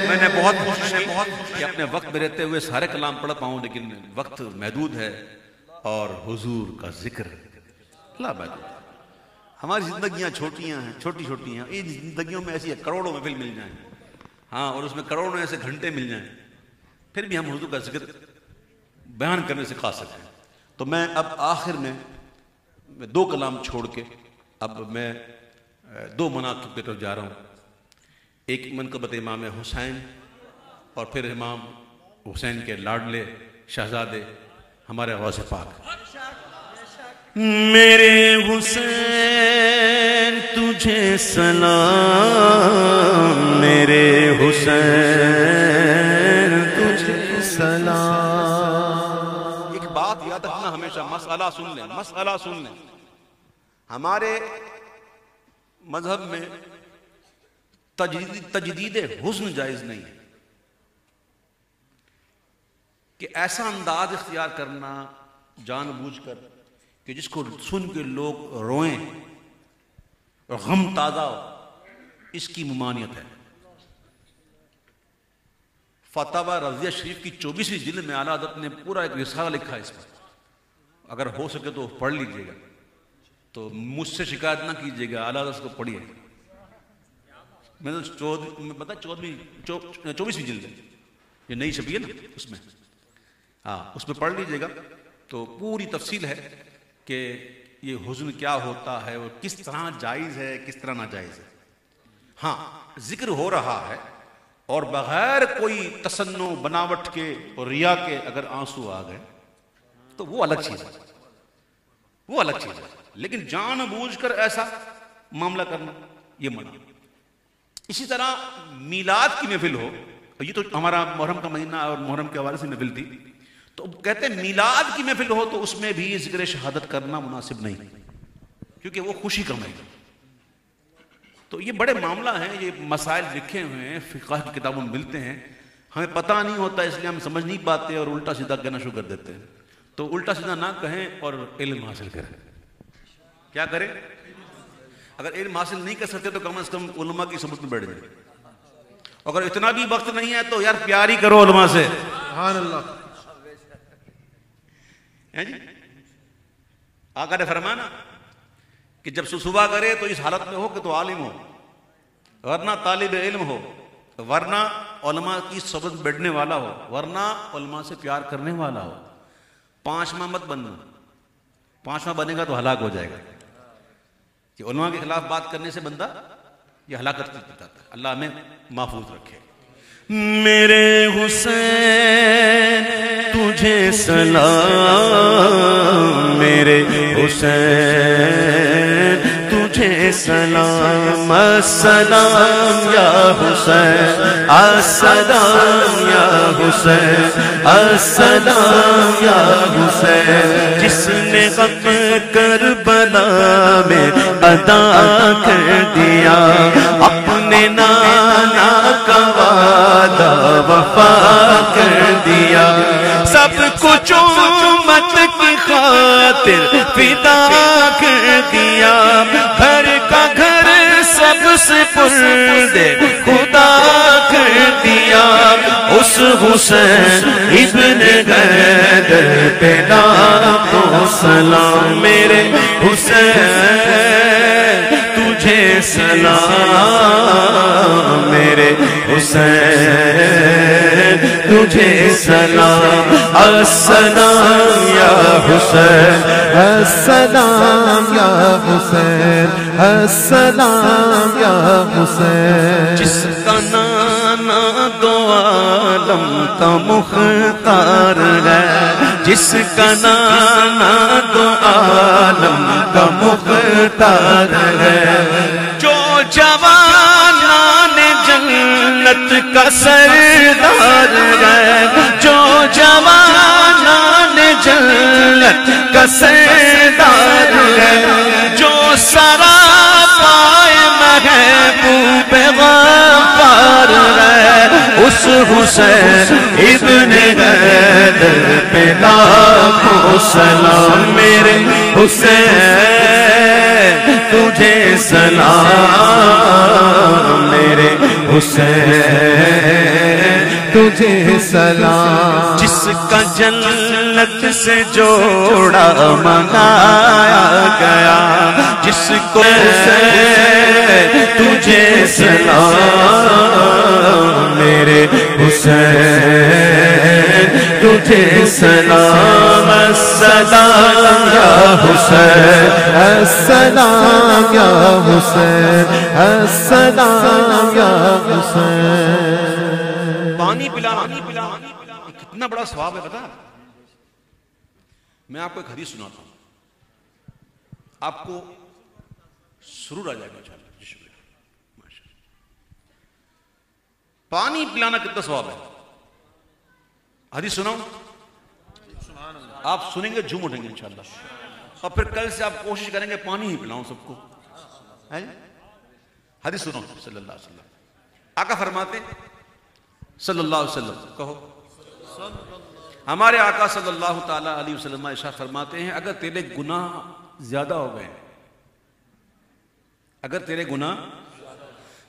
میں نے بہت کوشش کی کہ اپنے وقت میں رہتے ہوئے سارے کلام پڑھ پاؤں، لیکن وقت محدود ہے اور حضور کا ذکر لا محدود ہے۔ ہماری زندگیاں چھوٹی چھوٹی ہیں، ان زندگیوں میں ایسی کروڑوں محفل مل جائیں، ہاں، اور اس میں کروڑوں ایسے گھنٹے مل جائیں، پھر بھی ہم حضور کا ذکر بیان کرنے سے قاصر ہیں۔ تو میں اب آخر میں دو کلام چھوڑ کے اب میں دو مناقب کی طرف جا رہا ہوں، ایک منقبت امام حسین اور پھر امام حسین کے لاڈلے شہزادے ہمارے غوث پاک۔ میرے حسین تجھے سلام، میرے حسین تجھے سلام۔ ایک بات یاد رکھنا ہمیشہ، مسئلہ سن لیں، مسئلہ سن لیں، ہمارے مذہب میں تجدید حسن جائز نہیں ہے، کہ ایسا انداز اختیار کرنا جان بوجھ کر کہ جس کو سن کے لوگ روئیں اور غم تازہ ہو، اس کی ممانعت ہے۔ فتاوی رضیہ شریف کی 24ویں جلد میں اعلیٰ حضرت نے پورا ایک رسالہ لکھا ہے اس پر، اگر ہو سکے تو پڑھ لیجئے گا، تو مجھ سے شکایت نہ کیجئے گا، اعلیٰ حضرت کو پڑھیے۔ میں نے 24ویں جلد ہے، یہ نئی چھپی ہے نا، اس میں، ہاں، اس میں پڑھ لیجئے گا، تو پوری تفصیل ہے کہ یہ حزن کیا ہوتا ہے اور کس طرح جائز ہے، کس طرح ناجائز ہے۔ ہاں، ذکر ہو رہا ہے اور بغیر کوئی تصنع بناوٹ کے اور ریا کے اگر آنسو آ گئے تو وہ الگ چیز ہے، وہ الگ چیز ہے، لیکن جان بوجھ کر ایسا معاملہ کرنا یہ منع۔ اسی طرح میلاد کی محفل ہو، یہ تو ہمارا محرم کا مہینہ اور محرم کے حوالے سے محفل تھی، تو کہتے ہیں میلاد کی محفل ہو تو اس میں بھی ذکر شہادت کرنا مناسب نہیں، کیونکہ وہ خوشی کا مہینہ۔ تو یہ بڑے معاملہ ہیں، یہ مسائل لکھے ہوئے ہیں، فقہ کی کتابوں میں ملتے ہیں، ہمیں پتہ نہیں ہوتا، اس لیے ہم سمجھ نہیں پاتے اور الٹا سیدھا کہنا شروع کر دیتے ہیں۔ تو الٹا سیدھا نہ کہیں اور علم حاصل کریں۔ کیا کریں؟ اگر علم حاصل نہیں کر سکتے تو کم از کم علماء کی صحبت میں بیٹھ جائیں، اگر اتنا بھی وقت نہیں ہے تو یار پیار ہی کرو علماء سے۔ سبحان اللہ۔ آقا نے فرمانا کہ جب صبح کرے تو اس حالت میں ہو کہ تو عالم ہو، ورنہ طالب علم ہو، ورنہ علماء کی صحبت میں بیٹھنے والا ہو، ورنہ علماء سے پیار کرنے والا ہو۔ پانچواں مت بننا، پانچواں بنے گا تو ہلاک ہو جائے گا، کہ علماء کے خلاف بات کرنے سے بندہ یہ ہلاکت کی جاتا ہے۔ اللہ ہمیں محفوظ رکھے۔ میرے حسین تجھے سلام، میرے حسین تجھے سلام، السلام یا حسین، السلام یا حسین، السلام یا حسین۔ حسین جس نے غم کربلا میں ادا کر دیا اپنے نانا کا وعدہ وفا کر دیا سب کچھ امت کی خاطر فدا کر دیا گھر کا گھر سب سے پرد خدا کر دیا اس حسین ابن حیدر پہ لاکھوں سلام میرے حسین تجھے سلام میرے حسین تجھے سلام السلام یا حسین السلام یا حسین السلام یا حسین جس کا نانا دو عالم کا مختار ہے جس کا نانا دو عالم کا مختار ہے جو جوانان جنت کا سردار ہے جو جوانان جنت کا سردار ہے جو سراپائے محبوب غفار ہے اس حسین ابن حیدر پہ لاکھوں سلام میرے حسین تجھے سلام میرے حسین تجھے سلام جس کا جنت سے جوڑا منگایا گیا جس کو تجھے سلام میرے حسین تجھے سلام السلام یا حسین السلام یا حسین السلام یا حسین پانی پلانا کتنا بڑا ثواب ہے پتا میں آپ کو ایک حدیث سناتا ہوں آپ کو سرور آ جائے گا انشاءاللہ جی شکریہ ماشاءاللہ پانی پلانا کتنا ثواب ہے حدیث سناؤں آپ سنیں گے جھوم اٹھیں گے انشاءاللہ اور پھر کل سے آپ کوشش کریں گے پانی ہی پلاؤں سب کو حدیث سنو صلی اللہ علیہ وسلم آقا فرماتے صلی اللہ علیہ وسلم کہو ہمارے آقا صلی اللہ تعالی علیہ وسلم ارشاد فرماتے ہیں اگر تیرے گناہ زیادہ ہو گئے اگر تیرے گناہ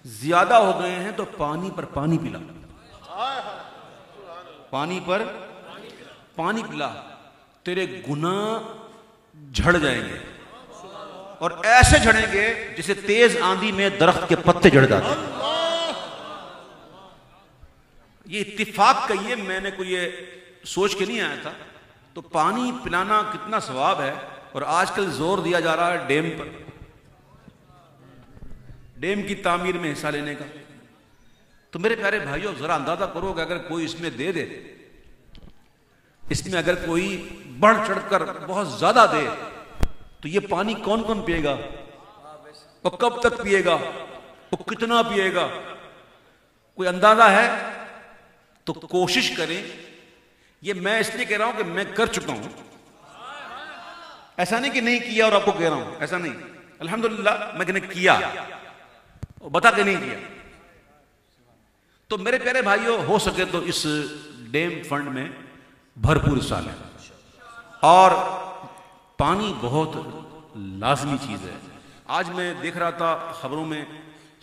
زیادہ ہو گئے ہیں تو پانی پر پانی پلا پانی پر پانی پلا تیرے گناہ جھڑ جائیں گے اور ایسے جھڑیں گے جسے تیز آندھی میں درخت کے پتے جھڑ جاتے ہیں یہ اتفاق کہیے میں نے کوئی یہ سوچ کے نہیں آیا تھا تو پانی پلانا کتنا ثواب ہے اور آج کل زور دیا جا رہا ہے ڈیم پر ڈیم کی تعمیر میں حصہ لینے کا تو میرے پیارے بھائیوں ذرا اندازہ کرو کہ اگر کوئی اس میں دے دے اس میں اگر کوئی بڑھ چڑھ کر بہت زیادہ دے تو یہ پانی کون کون پیے گا وہ کب تک پیے گا وہ کتنا پیے گا کوئی اندازہ ہے تو کوشش کریں یہ میں اس لیے کہہ رہا ہوں کہ میں کر چکا ہوں ایسا نہیں کہ نہیں کیا اور آپ کو کہہ رہا ہوں ایسا نہیں الحمدللہ میں نے کیا بتا کے نہیں کیا تو میرے پیارے بھائیوں ہو سکے تو اس ڈیم فنڈ میں بھرپور حصہ لیں اور پانی بہت لازمی چیز ہے آج میں دیکھ رہا تھا خبروں میں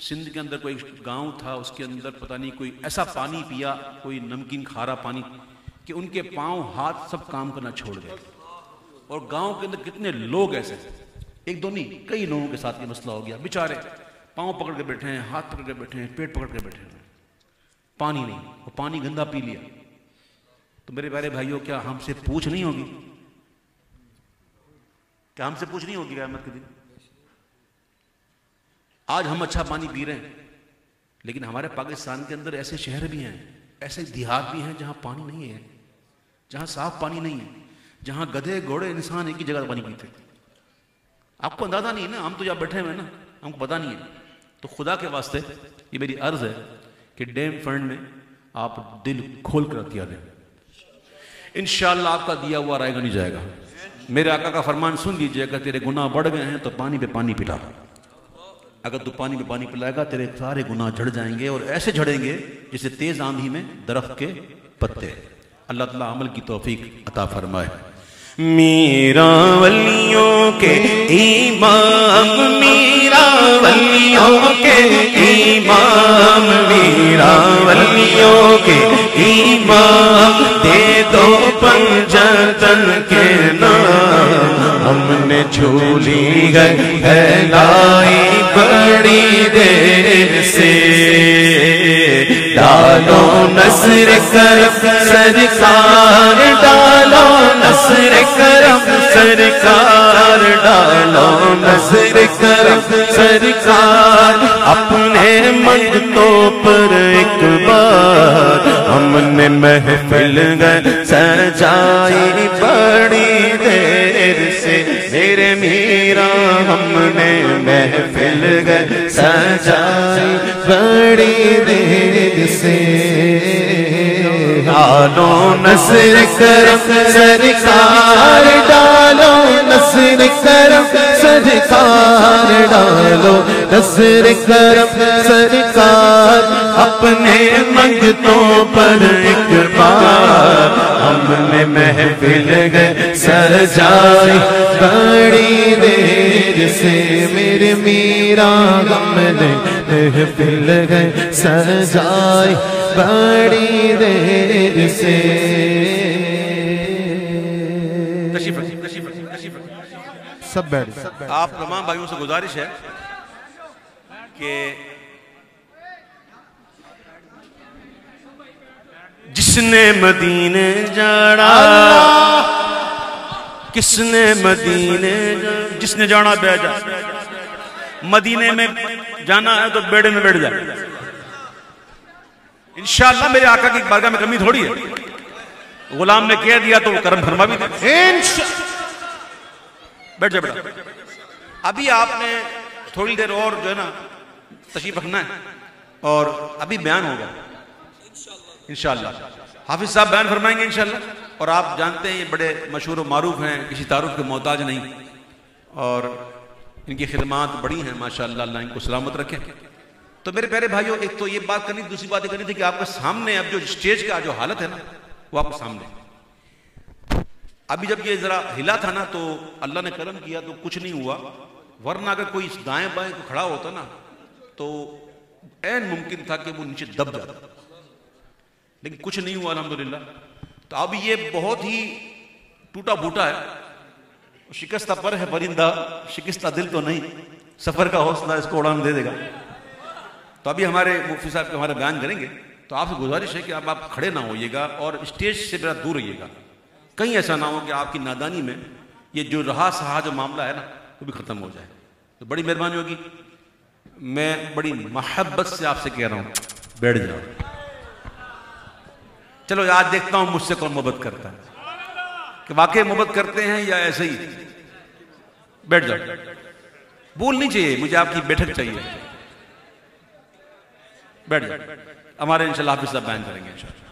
سندھ کے اندر کوئی گاؤں تھا اس کے اندر پتہ نہیں کوئی ایسا پانی پیا کوئی نمکین کھارا پانی کہ ان کے پاؤں ہاتھ سب کام کرنا چھوڑ گئے اور گاؤں کے اندر کتنے لوگ ایسے ایک دو نہیں کئی لوگوں کے ساتھ یہ مسئلہ ہو گیا بیچارے پاؤں پکڑ کے بیٹھے ہیں ہاتھ پکڑ کے بیٹھے ہیں پیٹ پکڑ کے بیٹھے ہیں پانی نہیں وہ پانی گندا پی لیا تو میرے پیارے بھائیوں کیا ہم سے پوچھ نہیں ہوگی کیا ہم سے پوچھ نہیں ہوگی قیامت کے دن آج ہم اچھا پانی پی رہے ہیں لیکن ہمارے پاکستان کے اندر ایسے شہر بھی ہیں ایسے دیہات بھی ہیں جہاں پانی نہیں ہے جہاں صاف پانی نہیں ہے جہاں گدھے گھوڑے انسان ایک ہی جگہ پانی پیتے آپ کو اندازہ نہیں ہے نا ہم تو جہاں بیٹھے ہوئے نا ہم کو پتا نہیں ہے تو خدا کے واسطے یہ میری عرض ہے کہ ڈیم فنڈ میں آپ دل کھول کر دیا دیں انشاءاللہ آپ کا دیا ہوا رائے گا نہیں جائے گا. میرے آقا کا فرمان سن لیجئے گا، تیرے گناہ بڑھ گئے ہیں تو پانی پہ پانی پلا. اگر تو پانی پہ پانی پلائے گا تیرے سارے گناہ جھڑ جائیں گے، اور ایسے جھڑیں گے جیسے تیز آندھی میں درخت کے پتے. اللہ تعالیٰ عمل کی توفیق عطا فرمائے. میرا ولیوں کے امام، میرا ولیوں کے امام، میرا ولیوں کے امام، دے دو پنجتن کے نام. ہم نے جھولی ہے پھیلائی بڑی دیر سے، ڈالو نصر کرم سرکار، ڈالو نصر کرم سرکار، ڈالو نصر کرم سرکار. اپنے منگتوں پر ایک بار ہم نے محفل گئے سجائی بڑی دیر سے. میرے میرا ہم نے محفل گئے سجائی بڑی دیر سے. ڈالو نصر کرم سرکار، ڈالو نصر کرم سرکار، ڈالو نصر کرم سرکار. اپنے منگتوں پر ایک بار ہم نے محفل گئے سجائی بڑی دیر سے. میرے میرا ہم نے محفل گئے سجائی بڑی دیر سے. سب بیٹھ. آپ تمام بھائیوں سے گزارش ہے کہ جس نے مدینے جانا، کس نے مدینے جانا، جس نے جانا بے جا. مدینے میں جانا ہے تو بیڑے میں بیٹھ جائے. انشاءاللہ میرے آقا کی بارگاہ میں کمی تھوڑی ہے. غلام نے کہہ دیا تو وہ کرم فرما بھی دے. بیٹھ جائے بیٹا. ابھی آپ نے تھوڑی دیر اور جو ہے نا تشریف رکھنا ہے، اور ابھی بیان ہوگا انشاءاللہ. حافظ صاحب بیان فرمائیں گے انشاءاللہ. اور آپ جانتے ہیں یہ بڑے مشہور و معروف ہیں، کسی تعارف کے محتاج نہیں، اور ان کی خدمات بڑی ہیں ماشاءاللہ. اللہ ان کو سلامت رکھے. تو میرے پیارے بھائیوں، ایک تو یہ بات کرنی، دوسری بات یہ کرنی تھی کہ آپ کے سامنے اب جو اسٹیج کا جو حالت ہے نا وہ آپ کے سامنے. ابھی جب یہ ذرا ہلا تھا نا تو اللہ نے کرم کیا تو کچھ نہیں ہوا، ورنہ اگر کوئی دائیں بائیں کو کھڑا ہوتا نا تو عین ممکن تھا کہ وہ نیچے دب جاتا، لیکن کچھ نہیں ہوا الحمدللہ. تو اب یہ بہت ہی ٹوٹا پھوٹا ہے، شکستہ پر ہے پرندہ، شکستہ دل تو نہیں، سفر کا حوصلہ اس کو اڑان دے دے گا. تو ابھی ہمارے مفتی صاحب کے ہمارے بیان کریں گے، تو آپ سے گزارش ہے کہ اب آپ کھڑے نہ ہوئیے گا اور اسٹیج سے ذرا دور رہیے گا. کہیں ایسا نہ ہو کہ آپ کی نادانی میں یہ جو رہا سہا جو معاملہ ہے نا وہ بھی ختم ہو جائے. تو بڑی مہربانی ہوگی، میں بڑی محبت سے آپ سے کہہ رہا ہوں بیٹھ جاؤ. چلو آج دیکھتا ہوں مجھ سے کون محبت کرتا ہے، کہ واقعی محبت کرتے ہیں یا ایسے ہی. بیٹھ جاؤ. بول نہیں چاہیے، مجھے آپ کی بیٹھک چاہیے. بیٹھ جاؤ. ہمارے انشاءاللہ حافظ صاحب بیان کریں گے انشاءاللہ.